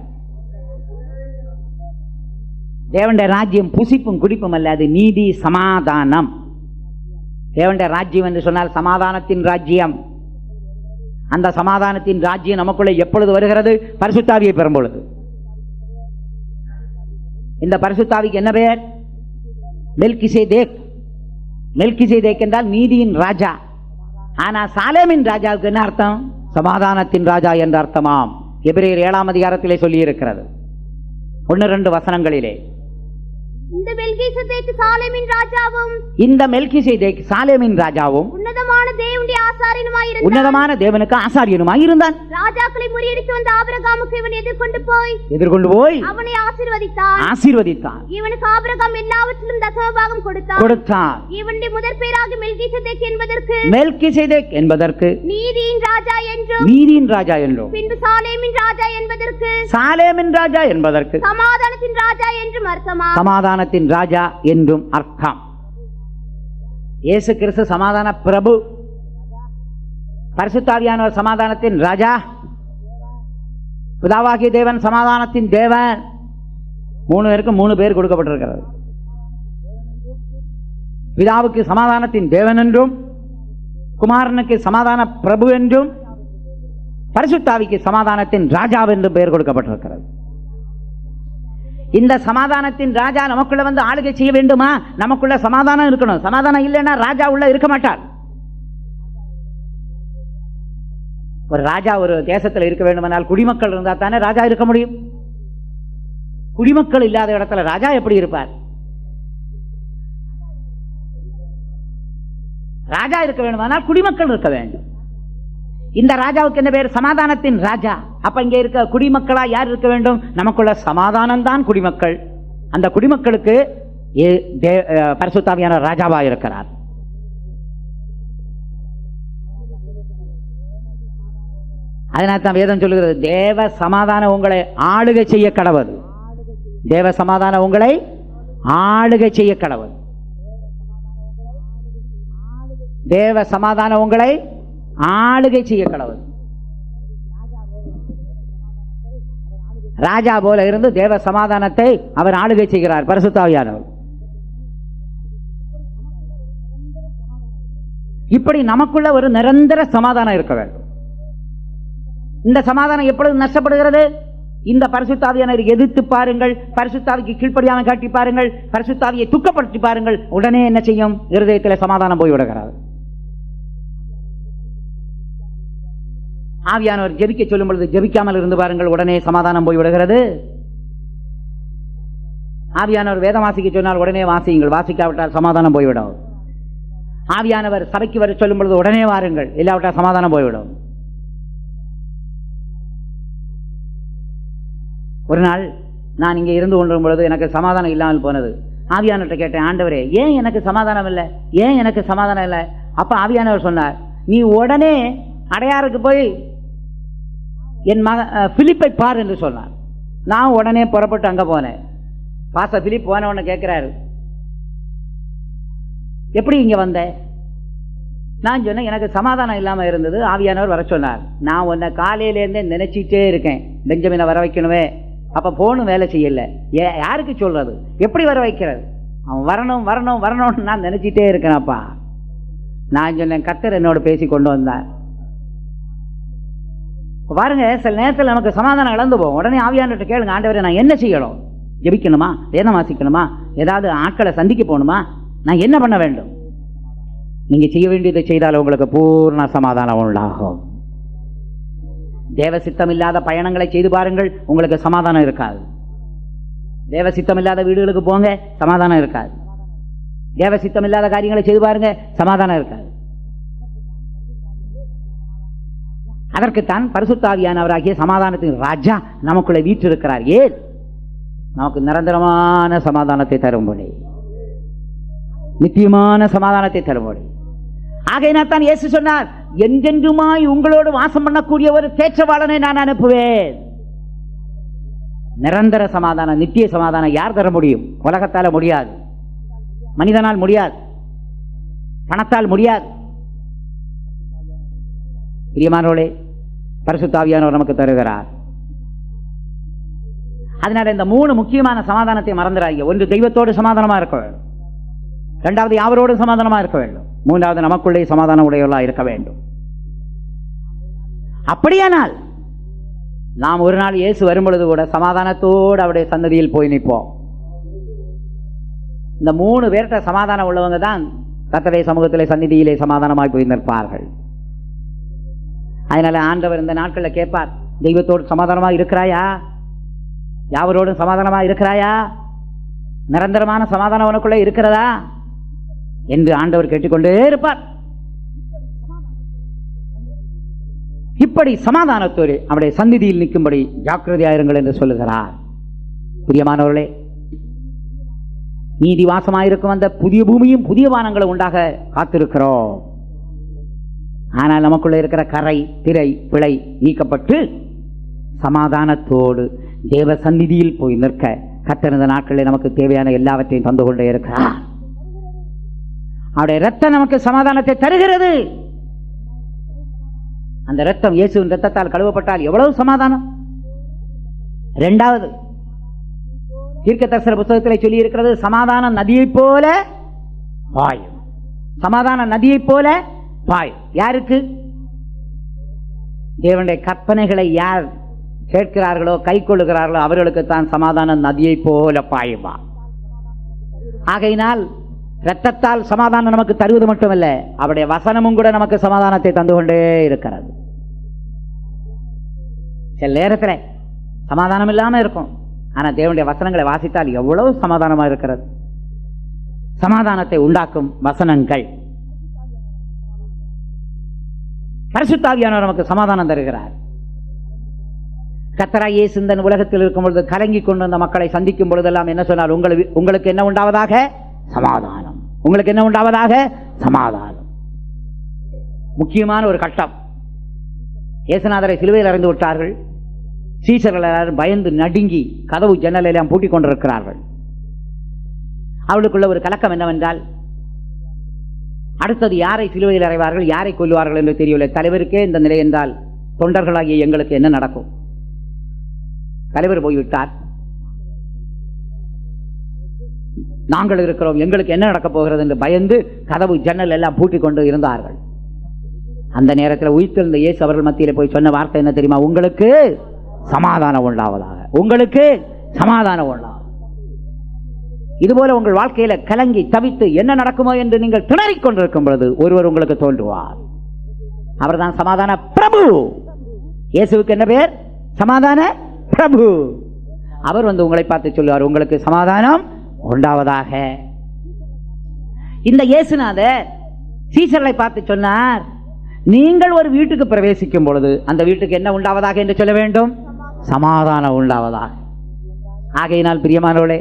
தேவனுடைய ராஜ்யம் புசிப்பும் குடிப்பும் அல்ல, அது நீதி, சமாதானம். தேவனுடைய ராஜ்யம் என்று சொன்னால் சமாதானத்தின் ராஜ்யம். அந்த சமாதானத்தின் ராஜ்யம் நமக்குள்ளே எப்பொழுது வருகிறது? பரிசுத்த ஆவியை பெறும் பொழுது. இந்த பரிசுத்த ஆவிக்கு என்ன பெயர்? மெல்கிசேதேக். மெல்கிசேதேக் என்றால் நீதியின் ராஜா. ஆனா சாலேமின் ராஜாவுக்கு என்ன அர்த்தம்? சமாதானத்தின் ராஜா என்ற அர்த்தமாம். எபிரேயர் 7ஆம் அதிகாரத்திலே சொல்லி இருக்கிறது, 1-2 வசனங்களிலே. இந்த மெல்கிசேதேக் சாலேமின் ராஜாவும், இந்த மெல்கிசேதேக் சாலேமின் ராஜாவும் உன்னதமான தேவனுடைய ஆசாரியனுமாய் இருந்தான். உன்னதமான தேவனுக்கு ஆசாரியனுமாய் இருந்தான். ராஜாக்களை முறியடித்து வந்த ஆபிரகாமுக்கு இவன் எதிர்கொண்டு போய் அவனை ஆசீர்வதித்தான். இவனுக்கு ஆபிரகாம் எல்லாவற்றிலும் தசமபாகம் கொடுத்தான். இவனுடைய முதற் பேராக மெல்கிசேதேக் என்பதற்கு நீதியின் ராஜா என்றும் பின்பு சாலேமின் ராஜா என்பதற்கு சமாதானத்தின் ராஜா என்றும் அர்த்தமாம். சமாதானத்தின் ராஜா என்றும் அர்த்தம். இயேசு கிறிஸ்து சமாதான பிரபு, பரிசுத்த ஆவியானவர் சமாதானத்தின் ராஜா, பிதாவாகிய தேவன் சமாதானத்தின் தேவன். 3 பேருக்கு 3 பேர் கொடுக்கப்பட்டிருக்கிறது. பிதாவுக்கு சமாதானத்தின் தேவன் என்றும், குமாரனுக்கு சமாதான பிரபு என்றும், பரிசுத்த ஆவிக்கு சமாதானத்தின் ராஜா என்றும் பெயர் கொடுக்கப்பட்டிருக்கிறது. இந்த சமாதானத்தின் ராஜா நமக்குள்ள வந்து ஆளுகை செய்ய வேண்டுமா? நமக்குள்ள சமாதானம் இருக்கணும். சமாதானம் இல்லைன்னா ராஜா உள்ள இருக்க மாட்டார். ஒரு ராஜா ஒரு தேசத்தில் இருக்க வேண்டுமானால் குடிமக்கள் இருந்தால் தானே ராஜா இருக்க முடியும். குடிமக்கள் இல்லாத இடத்துல ராஜா எப்படி இருப்பார்? ராஜா இருக்க வேண்டுமானால் குடிமக்கள் இருக்க வேண்டும். இந்த ராஜாவுக்கு என்ன பேர்? சமாதானத்தின் ராஜா. அப்ப இங்க இருக்க குடிமக்களா யார் இருக்க வேண்டும்? நமக்குள்ள சமாதானம் தான் குடிமக்கள். அந்த குடிமக்களுக்கு பரிசுத்த ஆவியானவர் ராஜாவா இருக்கிறார். அதனால தான் வேதம் சொல்லுகிறது, தேவ சமாதானம் உங்களை ஆளுகை செய்ய கடவுள். தேவ சமாதானம் உங்களை ஆளுகை செய்ய கடவுள். தேவ சமாதானம் உங்களை ஆளுகை செய்ய கடவுள். ராஜா போல இருந்து தேவ சமாதானத்தை அவர் ஆளுகை செய்கிறார், பரிசுத்த ஆவியானவர். இப்படி நமக்குள்ள ஒரு நிரந்தர சமாதானம் இருக்க வேண்டும். இந்த சமாதானம் எப்பொழுது நஷ்டப்படுகிறது? இந்த பரிசுத்த ஆவியானவரை எதிர்த்து பாருங்கள், பரிசுத்த ஆவிக்கு கீழ்ப்படியாமல் காட்டி பாருங்கள், பரிசுத்த ஆவியை துக்கப்படுத்தி பாருங்கள், உடனே என்ன செய்யும்? இருதயத்தில் சமாதானம் போய்விடுகிறது. ஆவியானவர் ஜெபிக்க சொல்லும் பொழுது ஜெபிக்காமல் இருந்து பாருங்கள், உடனே சமாதானம் போய்விடுகிறது. ஆவியானவர் வேதம் வாசிக்க சொன்னால் உடனே வாசியுங்கள், வாசிக்காவிட்டால் சமாதானம் போய்விடும். ஆவியானவர் சபைக்கு வர சொல்லும் பொழுது உடனே வாருங்கள், இல்லாவிட்டால் சமாதானம் போய்விடும். ஒரு நாள் நான் இங்கே இருந்து கொண்டிருக்கும் பொழுது எனக்கு சமாதானம் இல்லாமல் போனது. ஆவியானவர்கிட்ட கேட்டேன், ஆண்டவரே ஏன் எனக்கு சமாதானம் இல்லை, ஏன் எனக்கு சமாதானம் இல்லை? அப்போ ஆவியானவர் சொன்னார், நீ உடனே அடையாருக்கு போய் என் பிலிப்பை பார் என்று சொன்னார். நான் உடனே புறப்பட்டு அங்கே போனேன். பாஸ்டர் பிலிப் போன உடனே கேட்குறாரு, எப்படி இங்கே வந்த? நான் சொன்னேன், எனக்கு சமாதானம் இல்லாமல் இருந்தது, ஆவியானவர் வர சொன்னார். நான் உன்னை காலையிலேருந்தே நினைச்சிட்டே இருக்கேன், பெஞ்சமினை வர வைக்கணுமே. அப்போ போனும் வேலை செய்யல. யாருக்கு சொல்றது, எப்படி வர வைக்கிறது? அவன் வரணும் வரணும் வரணும்னு நான் நினைச்சிட்டே இருக்கேனப்பா. நான் சொன்னேன், கர்த்தர் என்னோட பேசி கொண்டு வந்தார். பாருங்க, சில நேரத்தில் நமக்கு சமாதானம் இழந்து போகும். உடனே ஆவியானவர்கிட்ட கேளுங்க, ஆண்டவரே நான் என்ன செய்யணும்? ஜெபிக்கணுமா, வேதம் வாசிக்கணுமா, ஏதாவது ஆட்களை சந்திக்க போகணுமா, நான் என்ன பண்ண வேண்டும்? நீங்க செய்ய வேண்டியதை செய்தால் உங்களுக்கு பூர்ண சமாதானம் உண்டாகும். தேவ சித்தம் இல்லாத பயணங்களை செய்து பாருங்கள், உங்களுக்கு சமாதானம் இருக்காது. தேவ சித்தம் இல்லாத வீடுகளுக்கு போங்க, சமாதானம் இருக்காது. தேவ சித்தம் இல்லாத காரியங்களை செய்து பாருங்க, சமாதானம் இருக்காது. அதற்குத்தான் பரிசுத்த ஆவியானவராகிய சமாதானத்தின் ராஜா நமக்குள்ளே வீற்றிருக்கிறார். ஏன்? நமக்கு நிரந்தரமான சமாதானத்தை தரும்படி, நித்தியமான சமாதானத்தை தரும்படி. ஆகையினால் தான் இயேசு சொன்னார், என்றென்றுமாய் உங்களோடு வாசம் பண்ணக்கூடிய ஒரு தேற்றவாளனை நான் அனுப்புவேன். நிரந்தர சமாதானம், நித்திய சமாதானம் யார் தர முடியும்? உலகத்தால முடியாது, மனிதனால் முடியாது, பணத்தால் முடியாது. பிரியமானவர்களே, பரிசுத்த ஆவியானவர் நமக்கு தருகிறார். அதனால இந்த 3 முக்கியமான சமாதானத்தை மறந்துடாதீங்க. ஒன்று, தெய்வத்தோடு சமாதானமா இருக்க வேண்டும். இரண்டாவது, யாவரோடு சமாதானமா இருக்க வேண்டும். மூன்றாவது, நமக்குள்ளே சமாதான உடையவர்களா இருக்க வேண்டும். அப்படியானால் நாம் ஒரு நாள் இயேசு வரும்பொழுது கூட சமாதானத்தோடு அவருடைய சன்னதியில் போய் நிற்போம். இந்த 3 பேர்கிட்ட சமாதானம் உள்ளவங்க தான் கர்த்தருடைய சமூகத்திலே சந்நிதியிலே சமாதானமாய் போய் நிற்பார்கள். அதனால ஆண்டவர் இந்த நாட்களில் கேட்பார், தெய்வத்தோடு சமாதானமா இருக்கிறாயா? யாவரோடும் சமாதானமா இருக்கிறாயா? நிரந்தரமான சமாதானம் உனக்குள்ளே இருக்கிறதா என்று ஆண்டவர் கேட்டுக்கொண்டே இருப்பார். இப்படி சமாதானத்தோடு அவருடைய சந்நிதியில் நிற்கும்படி ஜாக்கிரதையாயிருங்கள் என்று சொல்லுகிறார். பிரியமானவர்களே, நீதி வாசமாயிருக்கும் அந்த புதிய பூமியும் புதிய வானங்களும் உண்டாக காத்திருக்கிறோம். ஆனால் நமக்குள்ள இருக்கிற கரை, திரை, பிழை நீக்கப்பட்டு சமாதானத்தோடு தேவ சந்நிதியில் போய் நிற்க கர்த்தர் இந்த நாட்களில் நமக்கு தேவையான எல்லாவற்றையும் தந்து கொண்டே இருக்கிறார். அவருடைய இரத்தம் நமக்கு சமாதானத்தை தருகிறது. அந்த இரத்தம் இயேசுவின் இரத்தத்தால் கழுவப்பட்டால் எவ்வளவு சமாதானம். இரண்டாவது, தீர்க்கதரிசன புத்தகத்திலே சொல்லி இருக்கிறது, சமாதான நதியை போல பாயும். சமாதான நதியை போல பாயும். யாருக்கு? தேவனுடைய கற்பனைகளை யார் கேட்கிறார்களோ, கை கொள்ளுகிறார்களோ அவர்களுக்கு தான் சமாதான நதியை போல பாயுமா. ஆகையினால் இரத்தத்தால் சமாதானம் நமக்கு தருவது மட்டுமல்ல, அவருடைய வசனமும் கூட நமக்கு சமாதானத்தை தந்து கொண்டே இருக்கிறது. சில நேரத்தில் சமாதானம் இல்லாமல் இருக்கும், ஆனால் தேவனுடைய வசனங்களை வாசித்தால் எவ்வளவு சமாதானமாக இருக்கிறது. சமாதானத்தை உண்டாக்கும் வசனங்கள். பரிசுத்த ஆவியானவர் நமக்கு சமாதானம் தருகிறார். கர்த்தராகிய இயேசு இந்த உலகத்தில் இருக்கும் பொழுது கலங்கி கொண்டு அந்த மக்களை சந்திக்கும் பொழுதெல்லாம் என்ன சொன்னார்? உங்களுக்கு என்ன உண்டாவதாக? சமாதானம். உங்களுக்கு என்ன உண்டாவதாக? சமாதானம். முக்கியமான ஒரு கட்டம். இயேசுநாதரை சிலுவையில் அறைந்து விட்டார்கள். சீசர்கள் எல்லாரும் பயந்து நடுங்கி கதவு ஜன்னலை எல்லாம் பூட்டிக் கொண்டிருக்கிறார்கள். அவளுக்குள்ள ஒரு கலக்கம் என்னவென்றால், அடுத்தது யாரை சிலுவையில் அறைவார்கள், யாரை கொல்லுவார்கள் என்று தெரியவில்லை. தலைவருக்கே இந்த நிலை என்றால் தொண்டர்களாகிய எங்களுக்கு என்ன நடக்கும்? தலைவர் போய்விட்டார், நாங்கள் இருக்கிறோம், எங்களுக்கு என்ன நடக்கப் போகிறது என்று பயந்து கதவு ஜன்னல் எல்லாம் பூட்டிக் கொண்டு இருந்தார்கள். அந்த நேரத்தில் உயிர்த்தெழுந்த இயேசு அவர்கள் மத்தியில் போய் சொன்ன வார்த்தை என்ன தெரியுமா? உங்களுக்கு சமாதானம் உண்டாவதாக, உங்களுக்கு சமாதானம் உண்டாவதாக. இதுபோல உங்கள் வாழ்க்கையில கலங்கி தவித்து என்ன நடக்குமோ என்று நீங்கள் திணறிக் கொண்டிருக்கும் பொழுது ஒருவர் உங்களுக்கு தோன்றுவார். அவர்தான் சமாதான பிரபு. இயேசுவுக்கு என்ன பேர்? சமாதான பிரபு. அவர் வந்து உங்களை பார்த்து சொல்லுவார், உங்களுக்கு சமாதானம் உண்டாவதாக. இந்த இயேசுநாதர் சீசர்களை பார்த்து சொன்னார், நீங்கள் ஒரு வீட்டுக்கு பிரவேசிக்கும் பொழுது அந்த வீட்டுக்கு என்ன உண்டாவதாக என்று சொல்ல வேண்டும்? சமாதானம் உண்டாவதாக. ஆகையினால் பிரியமானவர்களே,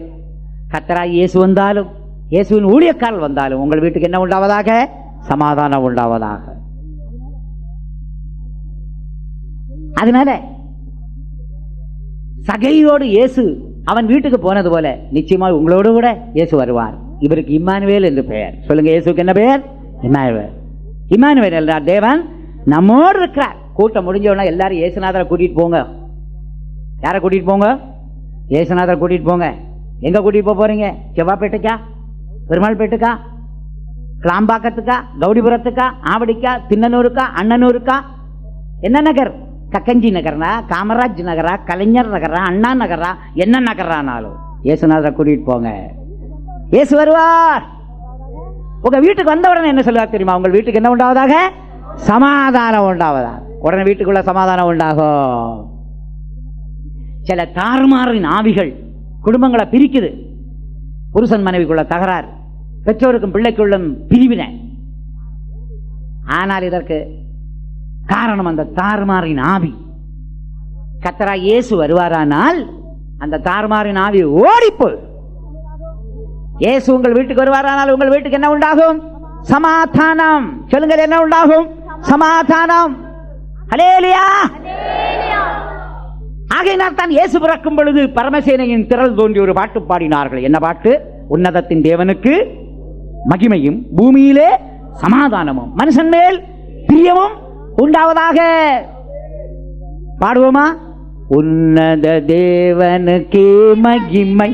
கர்த்தராகிய இயேசு வந்தாலும் இயேசுவின் ஊழியக்காரர்கள் வந்தாலும் உங்கள் வீட்டுக்கு என்ன உண்டாவதாக? சமாதானம் உண்டாவதாக. அதனால சகையோடு இயேசு அவன் வீட்டுக்கு போனது போல நிச்சயமாக உங்களோடு கூட இயேசு வருவார். இவருக்கு இம்மானுவேல் என்று பெயர். சொல்லுங்க, இயேசுக்கு என்ன பெயர்? இம்மானுவேல். இம்மானுவேல் என்றார் தேவன் நம்மோடு இருக்கிறார். கூட்டம் முடிஞ்சவனா எல்லாரும் இயேசுநாதரை கூட்டிட்டு போங்க. யாரை கூட்டிட்டு போங்க? இயேசுநாதரை கூட்டிட்டு போங்க. எங்க கூட்டிட்டு போறீங்க? செவ்வாப்பேட்டைக்கா, பெருமாள்பேட்டுக்கா, கிளாம்பாக்கத்துக்கா, கௌடிபுரத்துக்கா, ஆவடிக்கா, திண்ணனூருக்கா, அண்ணனூருக்கா, என்ன நகர்? கக்கஞ்சி நகர்னா, காமராஜ் நகரா, கலைஞர் நகரா, அண்ணா நகரா, என்ன நகரானாலும் இயேசுநாதரை கூட்டிட்டு போங்க. இயேசு வருவார். உங்க வீட்டுக்கு வந்த உடனே என்ன சொல்லுவார் தெரியுமா? உங்கள் வீட்டுக்கு என்ன உண்டாவதாக? சமாதானம் உண்டாவதாக. உடனே வீட்டுக்குள்ள சமாதானம் உண்டாகும். சில தாறுமாறின் ஆவிகள் குடும்பங்களை பிரிக்குது. புருஷன் மனைவிக்குள்ள தகராறு, பெற்றோருக்கும் பிள்ளைக்குள்ளும் பிரிவினை. ஆனால் இதற்கு காரணம் அந்த தாறுமாறின் ஆவி. கர்த்தராகிய இயேசு வருவாரானால் அந்த தாறுமாறின் ஆவி ஓடிப்போ. இயேசு உங்கள் வீட்டுக்கு வருவாரானால் உங்கள் வீட்டுக்கு என்ன உண்டாகும்? சமாதானம். சொல்லுங்கள், என்ன உண்டாகும்? சமாதானம். ஹல்லேலூயா. ஆகையினால் தான் இயேசு பிறக்கும் பொழுது பரமசேனையின் திரள் தோன்றி ஒரு பாட்டு பாடினார்கள். என்ன பாட்டு? உன்னதத்தின் தேவனுக்கு மகிமையும் பூமியிலே சமாதானமும் மனுஷன் மேல் பிரியமும் உண்டாவதாக. பாடுவோமா? உன்னத தேவனுக்கு மகிமை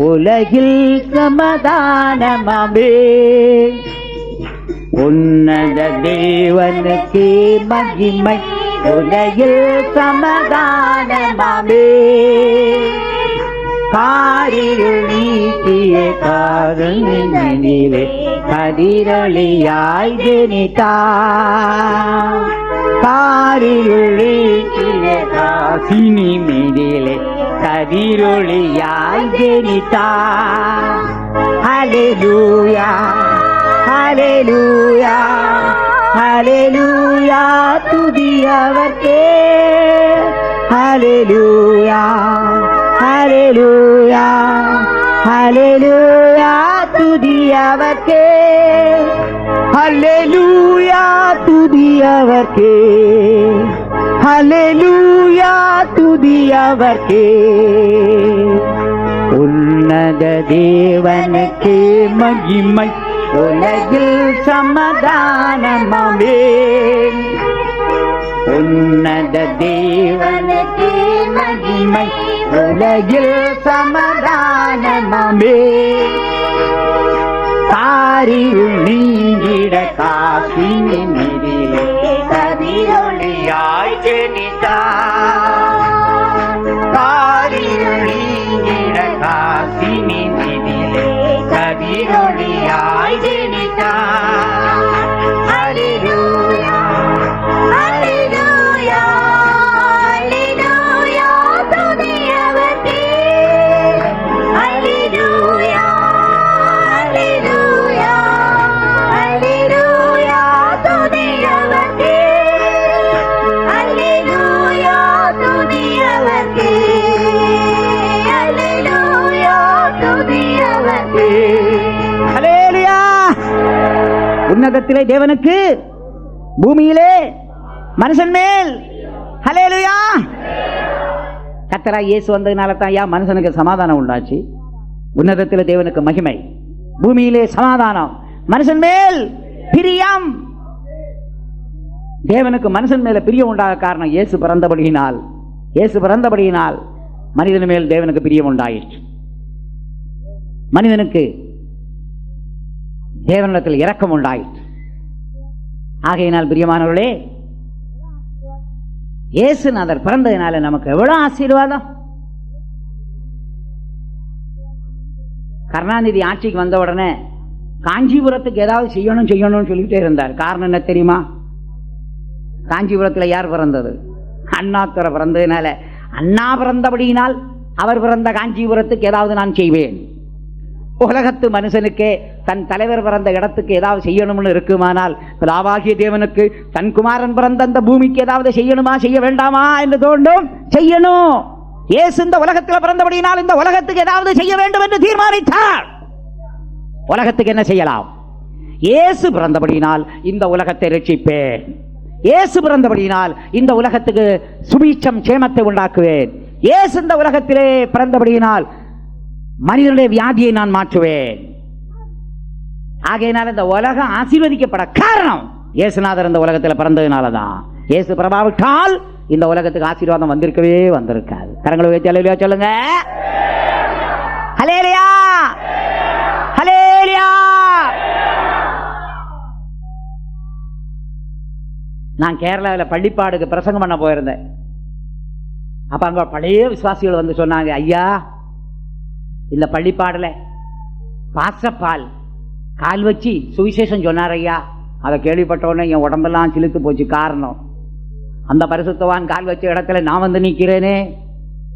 உலகில் சமாதானமாமே. உன்னத தேவனுக்கு மகிமை உலகில் சமாதானமாமே. காரிருள் நீக்கிய காருண்யத்திலே கதிரொளியாய் ஜனித்தார். காரிருள் நீக்கிய காசினி மீதிலே கதிரொளியாய் ஜனித்தார். ஹல்லேலூயா, ஹல்லேலூயா, ஹல்லேலூயா, துதி அவர்க்கே. ஹல்லேலூயா, ஹல்லேலூயா, ஹல்லேலூயா, துதி அவர்க்கே. ஹல்லேலூயா, துதி அவர்க்கே. ஹல்லேலூயா, துதி அவர்க்கே. உன்னத தேவனுக்கு மகிமை உலகில் சமாதானமாமே. உன்னத தேவனுக்கு மகிமை உலகில் சமாதானமாமே. காரிருள் நீங்கிட காசினி மீதிலே கதிரொளியாய் ஜனித்தார். காரிருள் நீங்கிட காசினி மீதிலே கதிரொளியாய் ஜனித்தார். ஹல்லேலூயா, ஹல்லேலூயா, ஹல்லேலூயா, துதி அவர்க்கே. ஹல்லேலூயா, ஹல்லேலூயா, ஹல்லேலூயா, துதி அவர்க்கே. ஹல்லேலூயா, துதி அவர்க்கே. ஹல்லேலூயா, துதி அவர்க்கே. ஹல்லேலூயா. உன்னதத்திலே தேவனுக்கு, பூமியிலே மனுஷன் மேல். ஹல்லேலூயா. கர்த்தராகிய இயேசு வந்ததுனால தான் மனுஷனுக்கு சமாதானம் உண்டாச்சு. உன்னதத்திலே தேவனுக்கு மகிமை, பூமியிலே சமாதானம், மனுஷன் மேல் பிரியம். தேவனுக்கு மனுஷன் மேல பிரியம் உண்டாக காரணம் இயேசு பிறந்தபடியினால். இயேசு பிறந்தபடியினால் மனிதன் மேல் தேவனுக்கு பிரியம் உண்டாயிற்று. மனிதனுக்கு தேவனிடத்தில் இரக்கம் உண்டாயிற்று. ஆகையினால் பிரியமானவர்களே, இயேசுநாதர் பிறந்ததினால நமக்கு எவ்வளவு ஆசீர்வாதம். கருணாநிதி ஆட்சிக்கு வந்த உடனே காஞ்சிபுரத்துக்கு ஏதாவது செய்யணும்னு சொல்லிட்டே இருந்தார். காரணம் என்ன தெரியுமா? காஞ்சிபுரத்தில் யார் பிறந்தது? அண்ணாதுரை பிறந்ததினால, அண்ணா பிறந்தபடியினால் அவர் பிறந்த காஞ்சிபுரத்துக்கு ஏதாவது நான் செய்வேன். உலகத்து மனுஷனுக்கே தன் தலைவர் பிறந்த இடத்துக்கு ஏதாவது செய்யணும்னு இருக்குமானால், பிதாவாகிய தேவனுக்கு தன் குமாரன் பிறந்த அந்த பூமிக்கு ஏதாவது செய்யணுமா செய்ய வேண்டாமா என்று தோன்றும். செய்யணும். இயேசு இந்த உலகத்தில் பிறந்தபடியினால் இந்த உலகத்துக்கு ஏதாவது செய்ய வேண்டும் என்று தீர்மானித்தார். உலகத்துக்கு என்ன செய்யலாம்? இயேசு பிறந்தபடியினால் இந்த உலகத்தை ரட்சிப்பேன். இயேசு பிறந்தபடியினால் இந்த உலகத்துக்கு சுபீட்சம் சேமத்தை உண்டாக்குவேன். இயேசு இந்த உலகத்திலே பிறந்தபடியினால் மனிதனுடைய வியாதியை நான் மாற்றுவேன். ஆகையினால் இந்த உலகம் ஆசீர்வதிக்கப்பட காரணம் இயேசுநாதர் இந்த உலகத்தில் பிறந்ததுனாலதான். இயேசு பிரபாவிட்டால் இந்த உலகத்துக்கு ஆசீர்வாதம் வந்திருக்கவே வந்திருக்காது. கரங்களை உயர்த்தி அல்லேலூயா சொல்லுங்க. ஹல்லேலூயா, ஹல்லேலூயா. நான் கேரளாவில் பள்ளிப்பாடுக்கு பிரசங்கம் பண்ண போயிருந்தேன். அப்ப அங்க பழைய விசுவாசிகள் வந்து சொன்னாங்க, ஐயா இந்த பள்ளிப்பாடுல பாஸ்டர் பால் கால் வச்சு சுவிசேஷம் சொன்னார் ஐயா. அதை கேள்விப்பட்ட உடனே என் உடம்பெல்லாம் சிலுத்து போச்சு. காரணம், அந்த பரிசுத்தவான் கால் வச்ச இடத்துல நான் வந்து நிற்கிறேனே.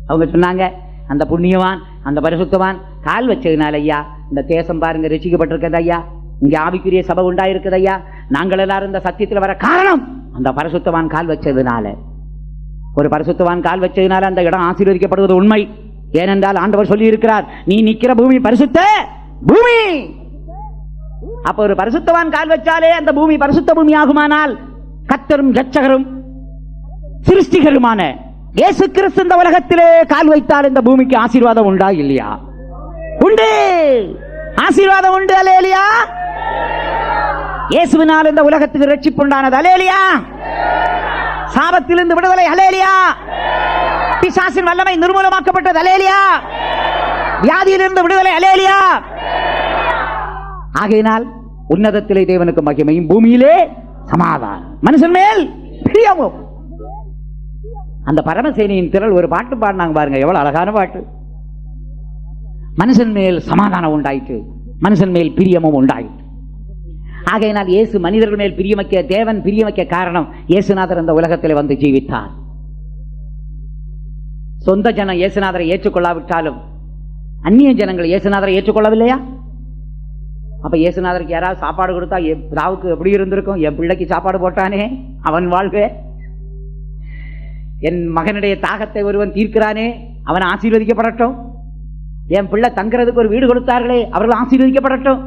அவங்க சொன்னாங்க, அந்த புண்ணியவான் அந்த பரிசுத்தவான் கால் வச்சதுனால ஐயா இந்த தேசம் பாருங்க ரசிக்கப்பட்டிருக்கிறது ஐயா, இங்கே ஆவிக்குரிய சபை உண்டாயிருக்குது ஐயா. நாங்கள் எல்லாரும் இந்த சத்தியத்தில் வர காரணம் அந்த பரிசுத்தவான் கால் வச்சதுனால. ஒரு பரிசுத்தவான் கால் வச்சதுனால அந்த இடம் ஆசீர்வதிக்கப்படுவது உண்மை. ஏனென்றால் ஆண்டவர் சொல்லி இருக்கிறார், நீ நிற்கிற பூமி பரிசுத்த பூமி. அப்ப ஒரு பரிசுத்தவான் கால் வச்சாலே அந்த பூமி பரிசுத்த பூமி ஆகுமானால் கர்த்தரும் இரட்சகரும் சிருஷ்டிகருமான இயேசு கிறிஸ்து இந்த உலகத்திலே கால் வைத்தால் இந்த பூமிக்கு ஆசீர்வாதம் உண்டா இல்லையா? உண்டு, ஆசீர்வாதம் உண்டு. அல்லேலூயா. இயேசுவினால் இந்த உலகத்துக்கு ரட்சிப்பு உண்டானது. அல்லேலூயா. சாபத்திலிருந்து விடுதலை. அல்லேலூயா. பிசாசின் வல்லமை நிர்மூலமாக்கப்பட்டது. அல்லேலூயா. வியாதியிலிருந்து விடுதலை. அல்லேலூயா. ஆகையினால் உன்னதத்திலே தேவனுக்கு மகிமையும் பூமியிலே சமாதானம், மனுஷன் மேல் பிரியமும். அந்த பரமசேனியின் திரள் ஒரு பாட்டு பாடினாங்க பாருங்க, எவ்வளவு அழகான பாட்டு. மனுஷன் மேல் சமாதானம் உண்டாயிற்று, மனுஷன் மேல் பிரியமும் உண்டாயிற்று. ஆகையினால் இயேசு மனிதர்கள் மேல் பிரியமிக்க, தேவன் பிரியமிக்க காரணம் இயேசுநாதர் இந்த உலகத்தில் வந்து ஜீவித்தார். சொந்த ஜனம் இயேசுநாதரை ஏற்றுக்கொள்ளாவிட்டாலும் அந்நிய ஜனங்கள் இயேசுநாதரை ஏற்றுக்கொள்ளவில்லையா? அப்ப இயேசுநாதருக்கு யாராவது சாப்பாடு கொடுத்தா ராவுக்கு எப்படி இருந்திருக்கும்? என் பிள்ளைக்கு சாப்பாடு போட்டானே அவன் வாழ்க, என் மகனுடைய தாகத்தை ஒருவன் தீர்க்கிறானே அவன் ஆசீர்வதிக்கப்படட்டும், என் பிள்ளை தங்குறதுக்கு ஒரு வீடு கொடுத்தார்களே அவர்கள் ஆசீர்வதிக்கப்படட்டும்,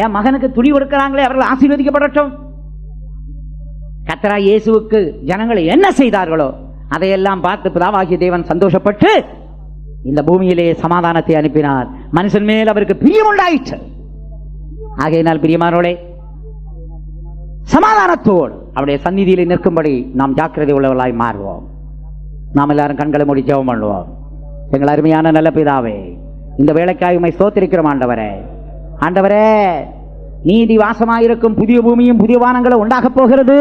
என் மகனுக்கு துணி கொடுக்கிறாங்களே அவர்கள் ஆசீர்வதிக்கப்படட்டும். கர்த்தராகிய இயேசுவுக்கு ஜனங்கள் என்ன செய்தார்களோ அதையெல்லாம் பார்த்து பிதாவாகிய தேவன் சந்தோஷப்பட்டு இந்த பூமியிலே சமாதானத்தை அனுப்பினார். மனுஷன் மேல் அவருக்கு பிரியம் உண்டாயிற்று. ஆகையினால் பிரியமானோடே சமாதானத்தோடு அவருடைய சந்நிதியில் நிற்கும்படி நாம் ஜாக்கிரதை உள்ளவர்களாய் மாறுவோம். நாம் எல்லாரும் கண்களை மூடி ஜெபம் பண்ணுவோம். எங்கள் அருமையான நல்ல பிதாவே, இந்த வேளைக்காய் உம்மை ஸ்தோத்திரிக்கிறோம். ஆண்டவரே, ஆண்டவரே, நீதி வாசமாயிருக்கும் புதிய பூமியும் புதிய வானங்களும் உண்டாக போகிறது.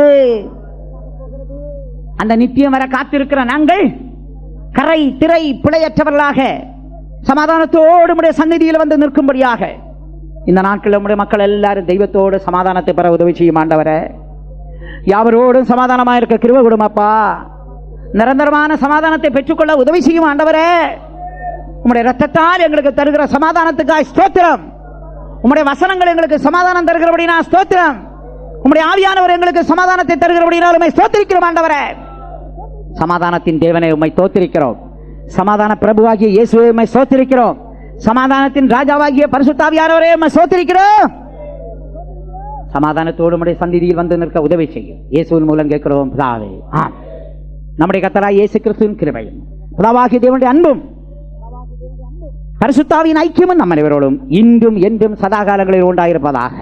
அந்த நித்தியம் வர காத்திருக்கிற நாங்கள் கரை திரை பிழையற்றவர்களாக சமாதானத்தோடு உம்முடைய சந்நிதியில் வந்து நிற்கும்படியாக இந்த நாட்களில் நம்முடைய மக்கள் எல்லாரும் தெய்வத்தோடு சமாதானத்தை பெற உதவி செய்யும். ஆண்டவரே, யாவரோடும் சமாதானமாக இருக்க கிருபை கொடுமப்பா. நிரந்தரமான சமாதானத்தை பெற்றுக்கொள்ள உதவி செய்யும். ஆண்டவரே, உம்முடைய இரத்தத்தால் எங்களுக்கு தருகிற சமாதானத்துக்காய் ஸ்தோத்திரம். உம்முடைய வசனங்கள் எங்களுக்கு சமாதானம் தருகிறபடினா ஸ்தோத்திரம். உம்முடைய ஆவியானவர் எங்களுக்கு சமாதானத்தை தருகிறபடினால் உம்மை ஸ்தோத்திரிக்கிறோம். ஆண்டவரே, சமாதானத்தின் தேவனை உம்மை ஸ்தோத்திரிக்கிறோம். சமாதான பிரபுவாகிய இயேசுவை உம்மை ஸ்தோத்திரிக்கிறோம். சமாதானத்தின் ராஜாவாகிய பரிசுத்தாவியானவரே உம்மை ஸ்தோத்திரிக்கிறோம். சமாதானத்தோடு உம்முடைய சந்நிதியில் வந்து நிற்க உதவி செய்யும். இயேசுவின் மூலம் கேட்கிறோம் பிதாவே, ஆமென். நம்முடைய கர்த்தராகிய இயேசு கிறிஸ்துவின் கிருபையும் பிதாவாகிய தேவனுடைய அன்பும் பரிசுத்தாவின் ஐக்கியமும் நம் அனைவரோடும் இன்றும் என்றும் சதாகாலங்களில் உண்டாயிருப்பதாக.